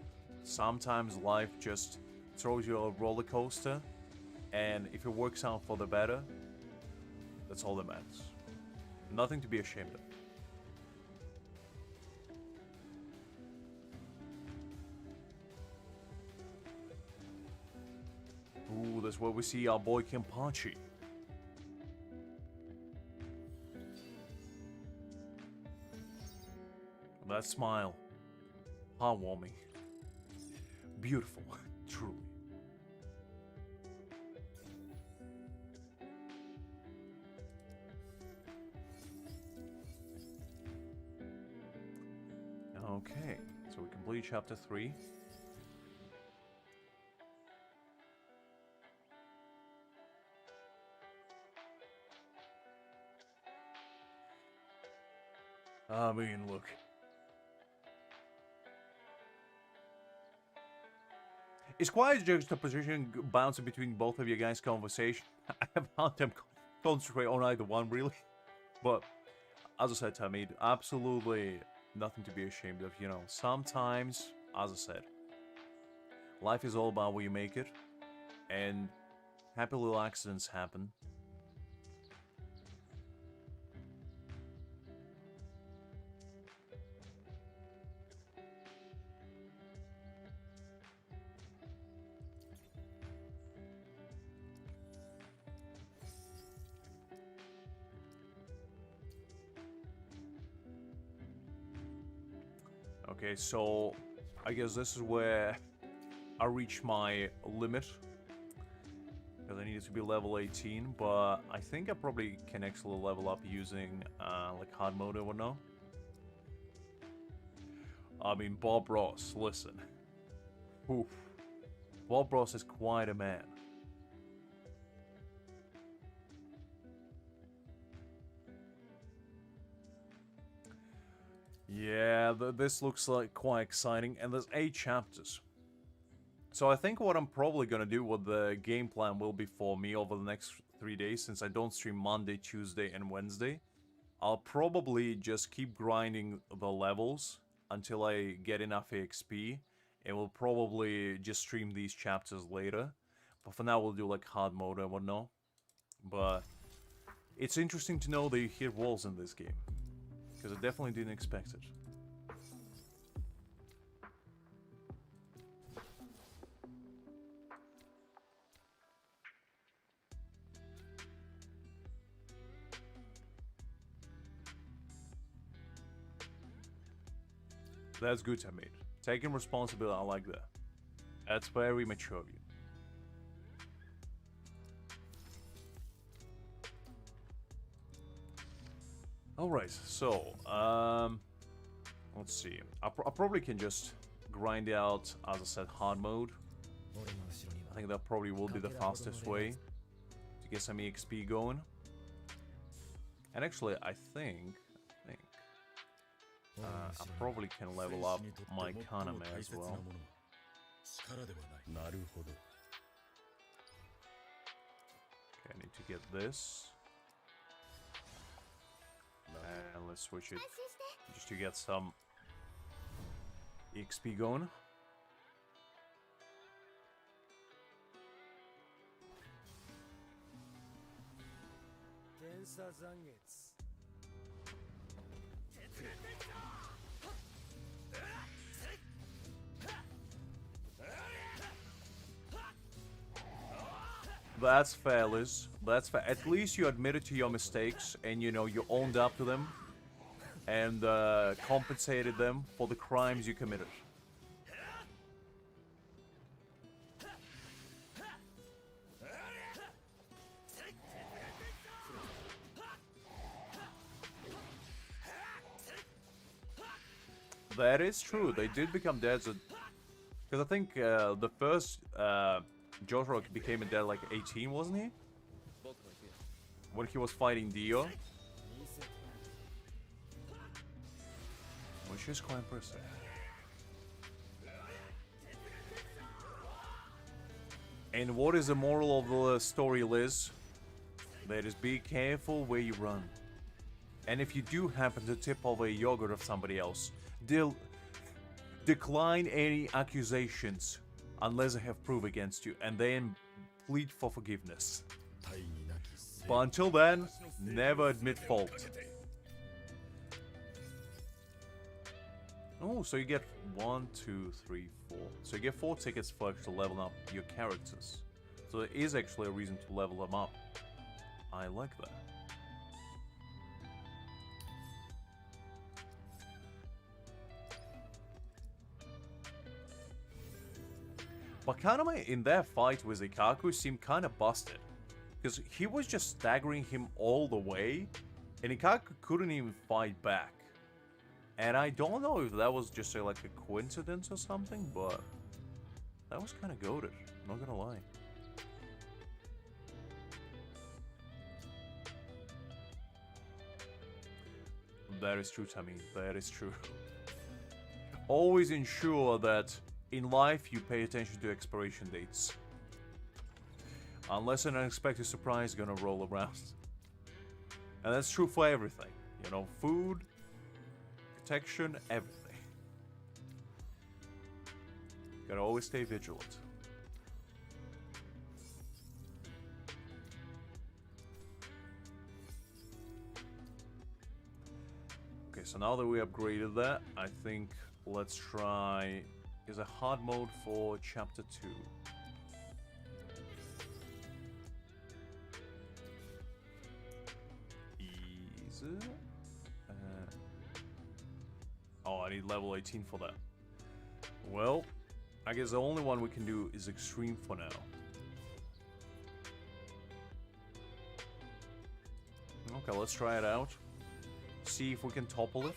sometimes life just throws you a roller coaster, and if it works out for the better, that's all that matters. Nothing to be ashamed of. Ooh, that's where we see our boy Kenpachi. That smile. Heartwarming. Beautiful. Truly. Okay, so we complete chapter 3. I mean, look. It's quite a juxtaposition bouncing between both of you guys' conversation. I have had them concentrate on either one, really. But, as I said, Tamid, absolutely nothing to be ashamed of, you know. Sometimes, as I said, life is all about what you make it, and happy little accidents happen. Okay, so I guess this is where I reach my limit. Because I needed to be level 18, but I think I probably can actually level up using like hard mode or whatnot. I mean, Bob Ross, listen. Oof. Bob Ross is quite a man. Yeah, this looks like quite exciting, and there's 8 chapters. So I think what I'm probably gonna do, what the game plan will be for me over the next 3 days, since I don't stream Monday, Tuesday, and Wednesday, I'll probably just keep grinding the levels until I get enough EXP, and we'll probably just stream these chapters later. But for now, we'll do like hard mode and whatnot. But it's interesting to know that you hit walls in this game, because I definitely didn't expect it. That's good, Tamid. Taking responsibility, I like that. That's very mature of you. Alright, so, let's see. I probably can just grind out, as I said, hard mode. I think that probably will be the fastest way to get some EXP going. And actually, I think I probably can level up my Kaname as well. Okay, I need to get this. And let's switch it just to get some EXP going. That's fair, Liz. That's fair. At least you admitted to your mistakes and, you know, you owned up to them and compensated them for the crimes you committed. That is true. They did become dead. Because I think the first Jotaro became a dead like 18, wasn't he? When he was fighting Dio. Which is quite impressive. And what is the moral of the story, Liz? That is, be careful where you run. And if you do happen to tip over a yogurt of somebody else, decline any accusations unless I have proof against you, and then plead for forgiveness. But until then, never admit fault. Oh, so you get 1, 2, 3, 4. So you get 4 tickets for actually leveling up your characters. So there is actually a reason to level them up. I like that. But Kaname in that fight with Ikaku seemed kind of busted. Because he was just staggering him all the way, and Ikaku couldn't even fight back. And I don't know if that was just like a coincidence or something, but that was kind of goated, not gonna lie. That is true, Tammy, that is true. Always ensure that in life, you pay attention to expiration dates. Unless an unexpected surprise is gonna roll around. And that's true for everything. You know, food, protection, everything. Gotta always stay vigilant. Okay, so now that we upgraded that, I think let's try... Is a hard mode for chapter 2. Easy. Oh, I need level 18 for that. Well, I guess the only one we can do is extreme for now. Okay, let's try it out. See if we can topple it.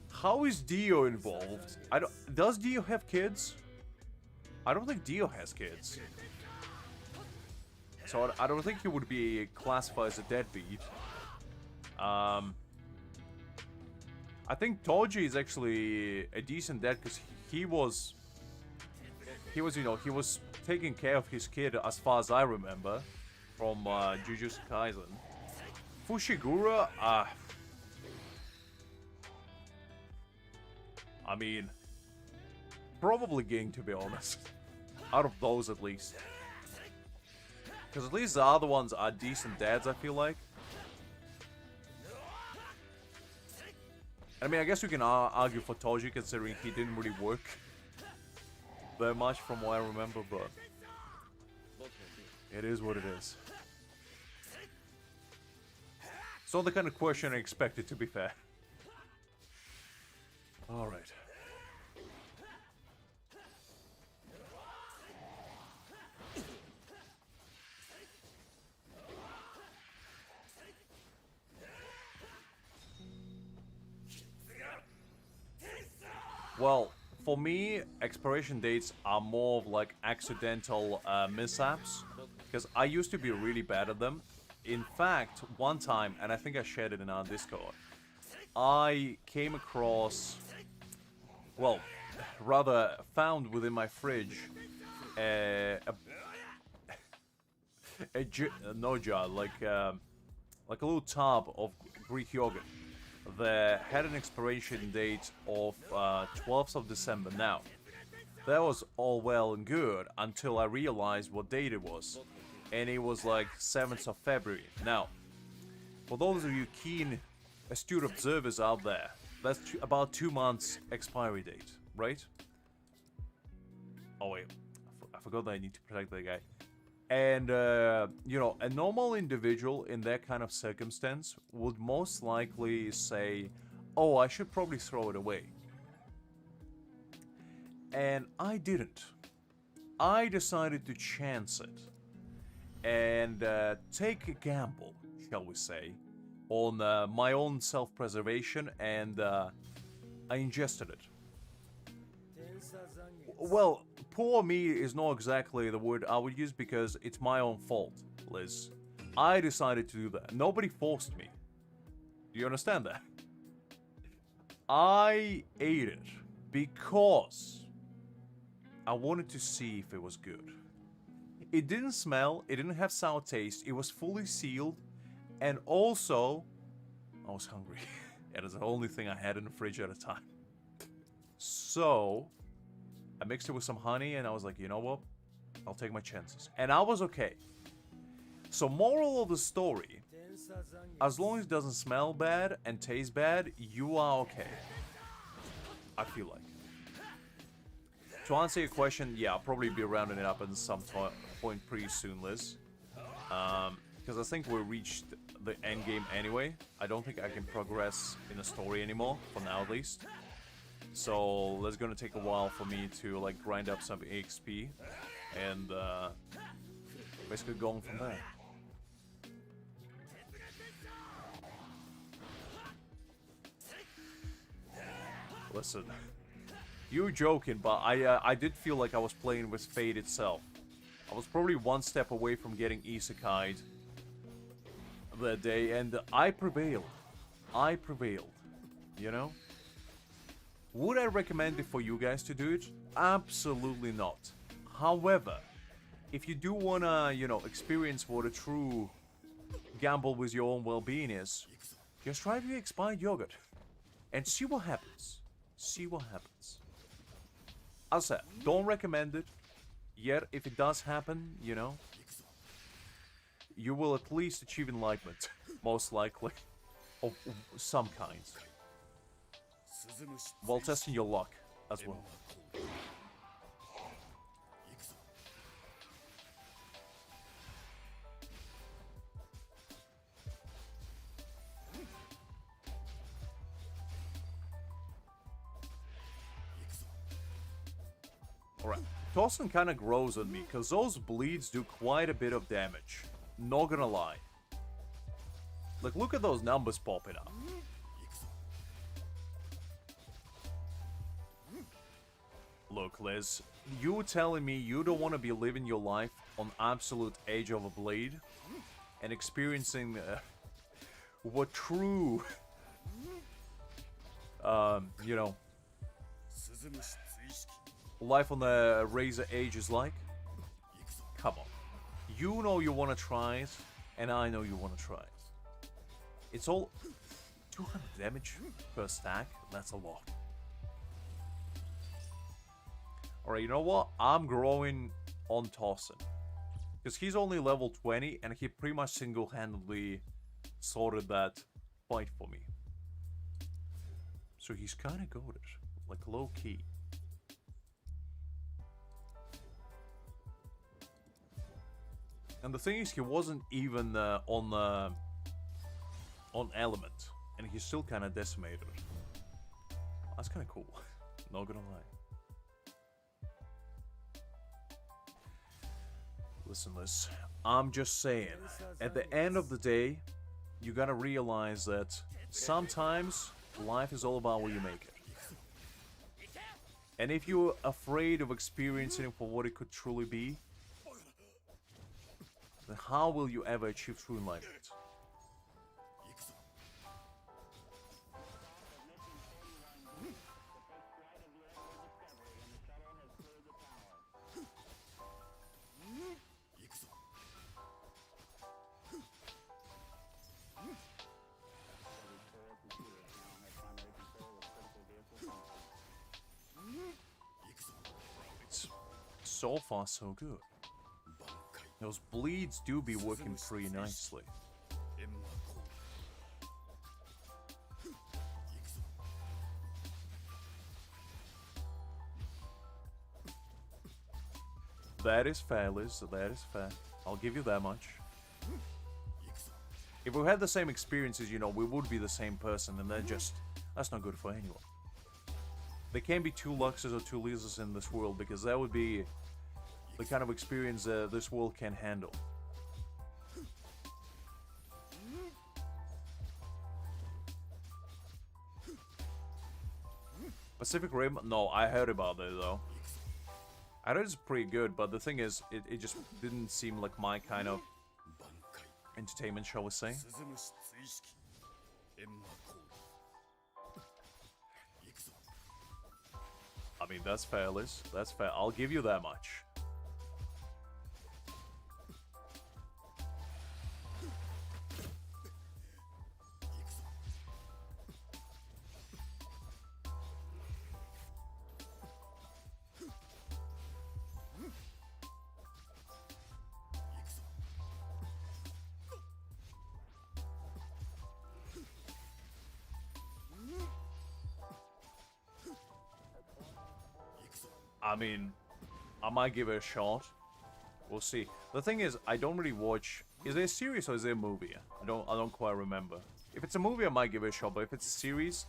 How is Dio involved? Does Dio have kids? I don't think Dio has kids. So I don't think he would be classified as a deadbeat. I think Toji is actually a decent dad because he was, you know, he was taking care of his kid as far as I remember from Jujutsu Kaisen. Fushiguro, I mean, probably Ging, to be honest. Out of those, at least. Because at least the other ones are decent dads, I feel like. I mean, I guess we can argue for Toji, considering he didn't really work that much from what I remember, but... It is what it is. It's not the kind of question I expected, to be fair. Alright. Well, for me, expiration dates are more of like accidental mishaps, because I used to be really bad at them. In fact, one time, and I think I shared it in our Discord, I came across, well, rather found within my fridge no jar, like a little tub of Greek yogurt that had an expiration date of 12th of December. Now, that was all well and good until I realized what date it was, and it was like 7th of February. Now, for those of you keen, astute observers out there, that's about 2 months expiry date, right? Oh wait, I forgot that I need to protect that guy. And, you know, a normal individual in that kind of circumstance would most likely say, oh, I should probably throw it away. And I didn't. I decided to chance it and take a gamble, shall we say, on my own self-preservation, and I ingested it. Well, poor me is not exactly the word I would use, because it's my own fault, Liz. I decided to do that. Nobody forced me. Do you understand that? I ate it because I wanted to see if it was good. It didn't smell, it didn't have sour taste, it was fully sealed, and also, I was hungry. It was the only thing I had in the fridge at the time. So, I mixed it with some honey, and I was like, you know what? I'll take my chances. And I was okay. So, moral of the story, as long as it doesn't smell bad and taste bad, you are okay. I feel like. To answer your question, yeah, I'll probably be rounding it up at some point pretty soon, Liz. Because I think we reached the end game anyway. I don't think I can progress in the story anymore, for now at least. So that's gonna take a while for me to like grind up some EXP and basically go on from there. Listen, you're joking, but I did feel like I was playing with fate itself. I was probably one step away from getting isekai'd that day, and I prevailed. I prevailed, you know? Would I recommend it for you guys to do it? Absolutely not. However, if you do wanna, you know, experience what a true gamble with your own well-being is, just try the expired yogurt and see what happens. See what happens. As I said, don't recommend it. Yet, if it does happen, you know, you will at least achieve enlightenment, most likely, of some kind, while testing your luck as well. Alright, Tosin kind of grows on me, because those bleeds do quite a bit of damage. Not gonna lie. Like, look at those numbers popping up. Look, Liz, you telling me you don't want to be living your life on absolute edge of a blade and experiencing what true, you know, life on the razor edge is like? Come on. You know you want to try it, and I know you want to try it. It's all 200 damage per stack. That's a lot. Alright, you know what? I'm growing on Tosin. Because he's only level 20, and he pretty much single-handedly sorted that fight for me. So he's kind of goated. Like, low-key. And the thing is, he wasn't even on element, and he's still kind of decimated. That's kind of cool. Not gonna lie. Listen, Liz, I'm just saying, at the end of the day, you gotta realize that sometimes life is all about what you make it. And if you're afraid of experiencing it for what it could truly be, then how will you ever achieve true enlightenment? So far, so good. Those bleeds do be working pretty nicely. That is fair, Liz. That is fair. I'll give you that much. If we had the same experiences, you know, we would be the same person, and that's not good for anyone. There can't be two Luxes or two Lizas in this world, because that would be the kind of experience this world can handle. Pacific Rim? No, I heard about it though. I heard it's pretty good, but the thing is, it just didn't seem like my kind of entertainment, shall we say. I mean, that's fair, Liz. That's fair. I'll give you that much. I mean, I might give it a shot. We'll see. The thing is, I don't really watch. Is it a series or is it a movie? I don't quite remember. If it's a movie, I might give it a shot. But if it's a series,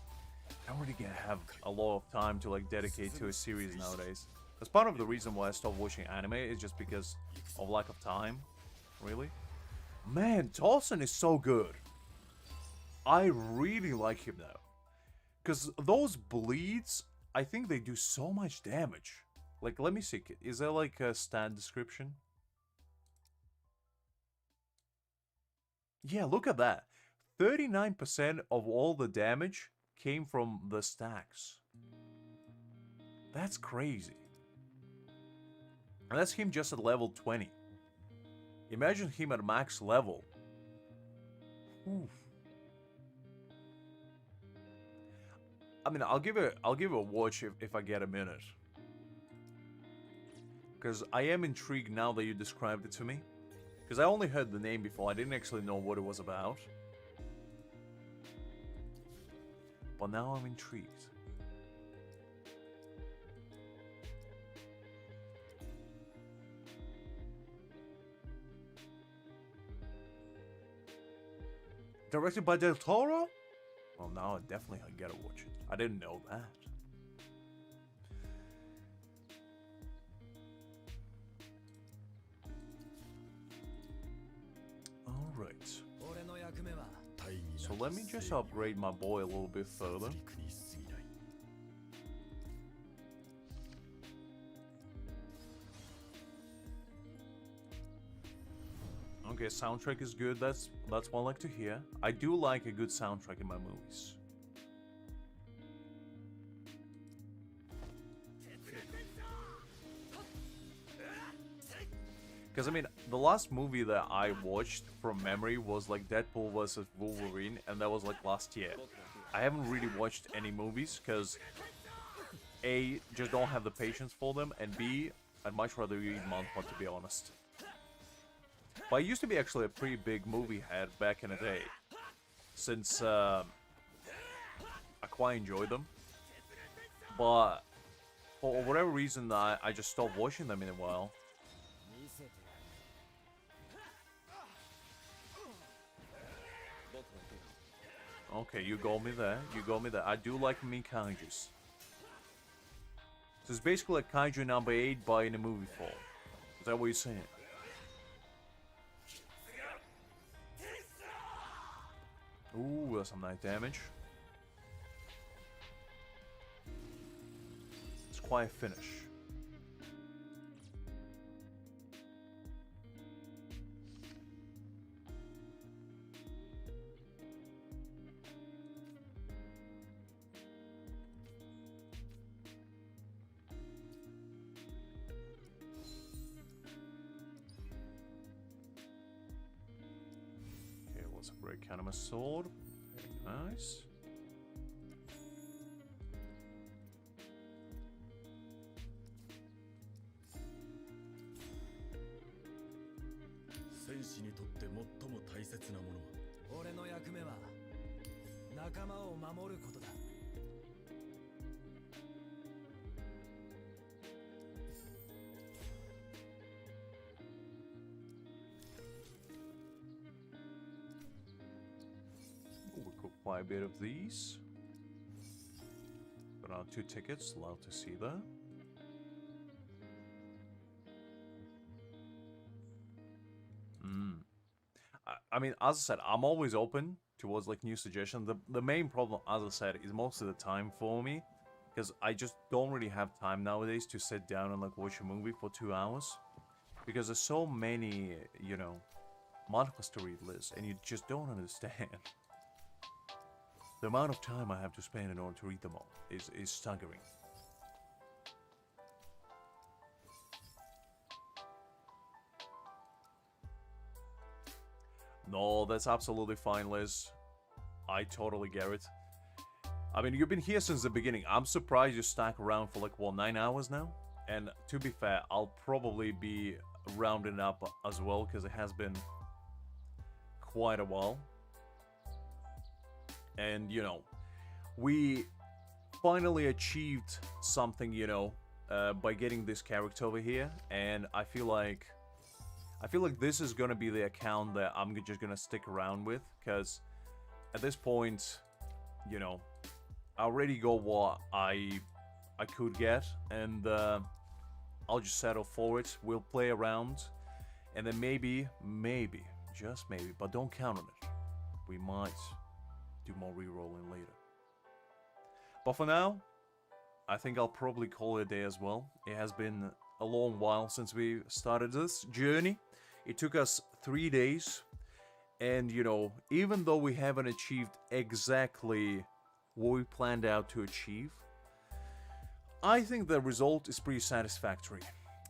I don't really have a lot of time to like dedicate to a series nowadays. That's part of the reason why I stopped watching anime. Is just because of lack of time. Really, man, Tosin is so good. I really like him now, because those bleeds, I think they do so much damage. Like, let me see. Is there like a stat description? Yeah, look at that. 39% of all the damage came from the stacks. That's crazy. And that's him just at level 20. Imagine him at max level. Oof. I mean, I'll give it a watch if I get a minute. Because I am intrigued now that you described it to me. Because I only heard the name before, I didn't actually know what it was about. But now I'm intrigued. Directed by Del Toro? Well, now I definitely gotta watch it. I didn't know that. Alright. So let me just upgrade my boy a little bit further. Okay, soundtrack is good. That's what I like to hear. I do like a good soundtrack in my movies. Because, I mean, the last movie that I watched from memory was like Deadpool vs. Wolverine, and that was like last year. I haven't really watched any movies because A, just don't have the patience for them, and B, I'd much rather read manga, to be honest. But I used to be actually a pretty big movie head back in the day, since I quite enjoyed them. But for whatever reason, I just stopped watching them in a while. Okay, you got me there. You got me there. I do like me kaijus. So it's basically like kaiju number 8 but in a movie form. Is that what you're saying? Ooh, that's some nice damage. It's quite a finish. Break out of my sword. Very nice. Quite a bit of these. Got on 2 tickets, love to see that. I mean, as I said, I'm always open towards like new suggestions. The main problem, as I said, is most of the time for me, because I just don't really have time nowadays to sit down and like watch a movie for 2 hours, because there's so many, you know, mangas to read lists, and you just don't understand. The amount of time I have to spend in order to read them all is staggering. No, that's absolutely fine, Liz. I totally get it. I mean, you've been here since the beginning. I'm surprised you stuck around for like, what, 9 hours now? And to be fair, I'll probably be rounding up as well, because it has been quite a while. And, you know, we finally achieved something, you know, by getting this character over here. And I feel like this is gonna be the account that I'm just gonna stick around with, because at this point, you know, I already got what I could get, and I'll just settle for it. We'll play around, and then maybe, just maybe, but don't count on it, we might do more rerolling later. But for now, I think I'll probably call it a day as well. It has been a long while since we started this journey. It took us 3 days, and you know, even though we haven't achieved exactly what we planned out to achieve, I think the result is pretty satisfactory.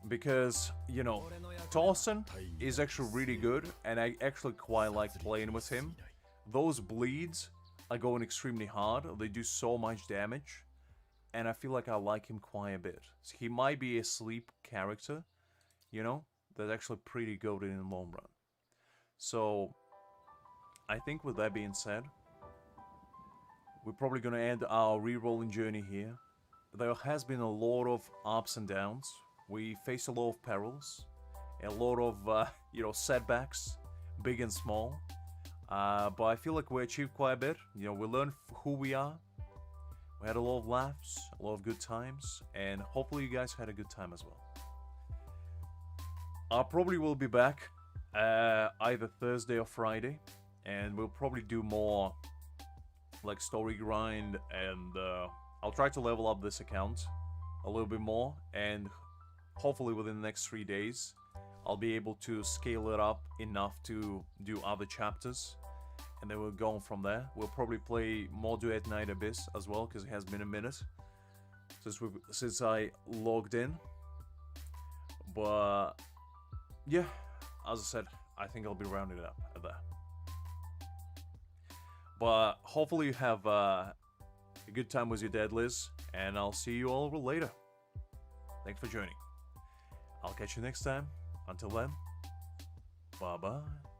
Because, you know, Dawson is actually really good, and I actually quite like playing with him. Those bleeds are going extremely hard, they do so much damage, and I feel like I like him quite a bit. So he might be a sleep character, you know, that's actually pretty good in the long run. So, I think with that being said, we're probably gonna end our rerolling journey here. There has been a lot of ups and downs. We faced a lot of perils, a lot of, you know, setbacks, big and small. But I feel like we achieved quite a bit. You know, we learned who we are. We had a lot of laughs, a lot of good times, and hopefully you guys had a good time as well. I probably will be back either Thursday or Friday, and we'll probably do more like story grind, and I'll try to level up this account a little bit more, and hopefully within the next 3 days I'll be able to scale it up enough to do other chapters, and then we'll go on from there. We'll probably play more Duet Night Abyss as well, because it has been a minute since I logged in. But yeah, as I said, I think I'll be rounding it up at that. But hopefully you have a good time with your dead Liz, and I'll see you all later. Thanks for joining. I'll catch you next time. Until then, bye-bye.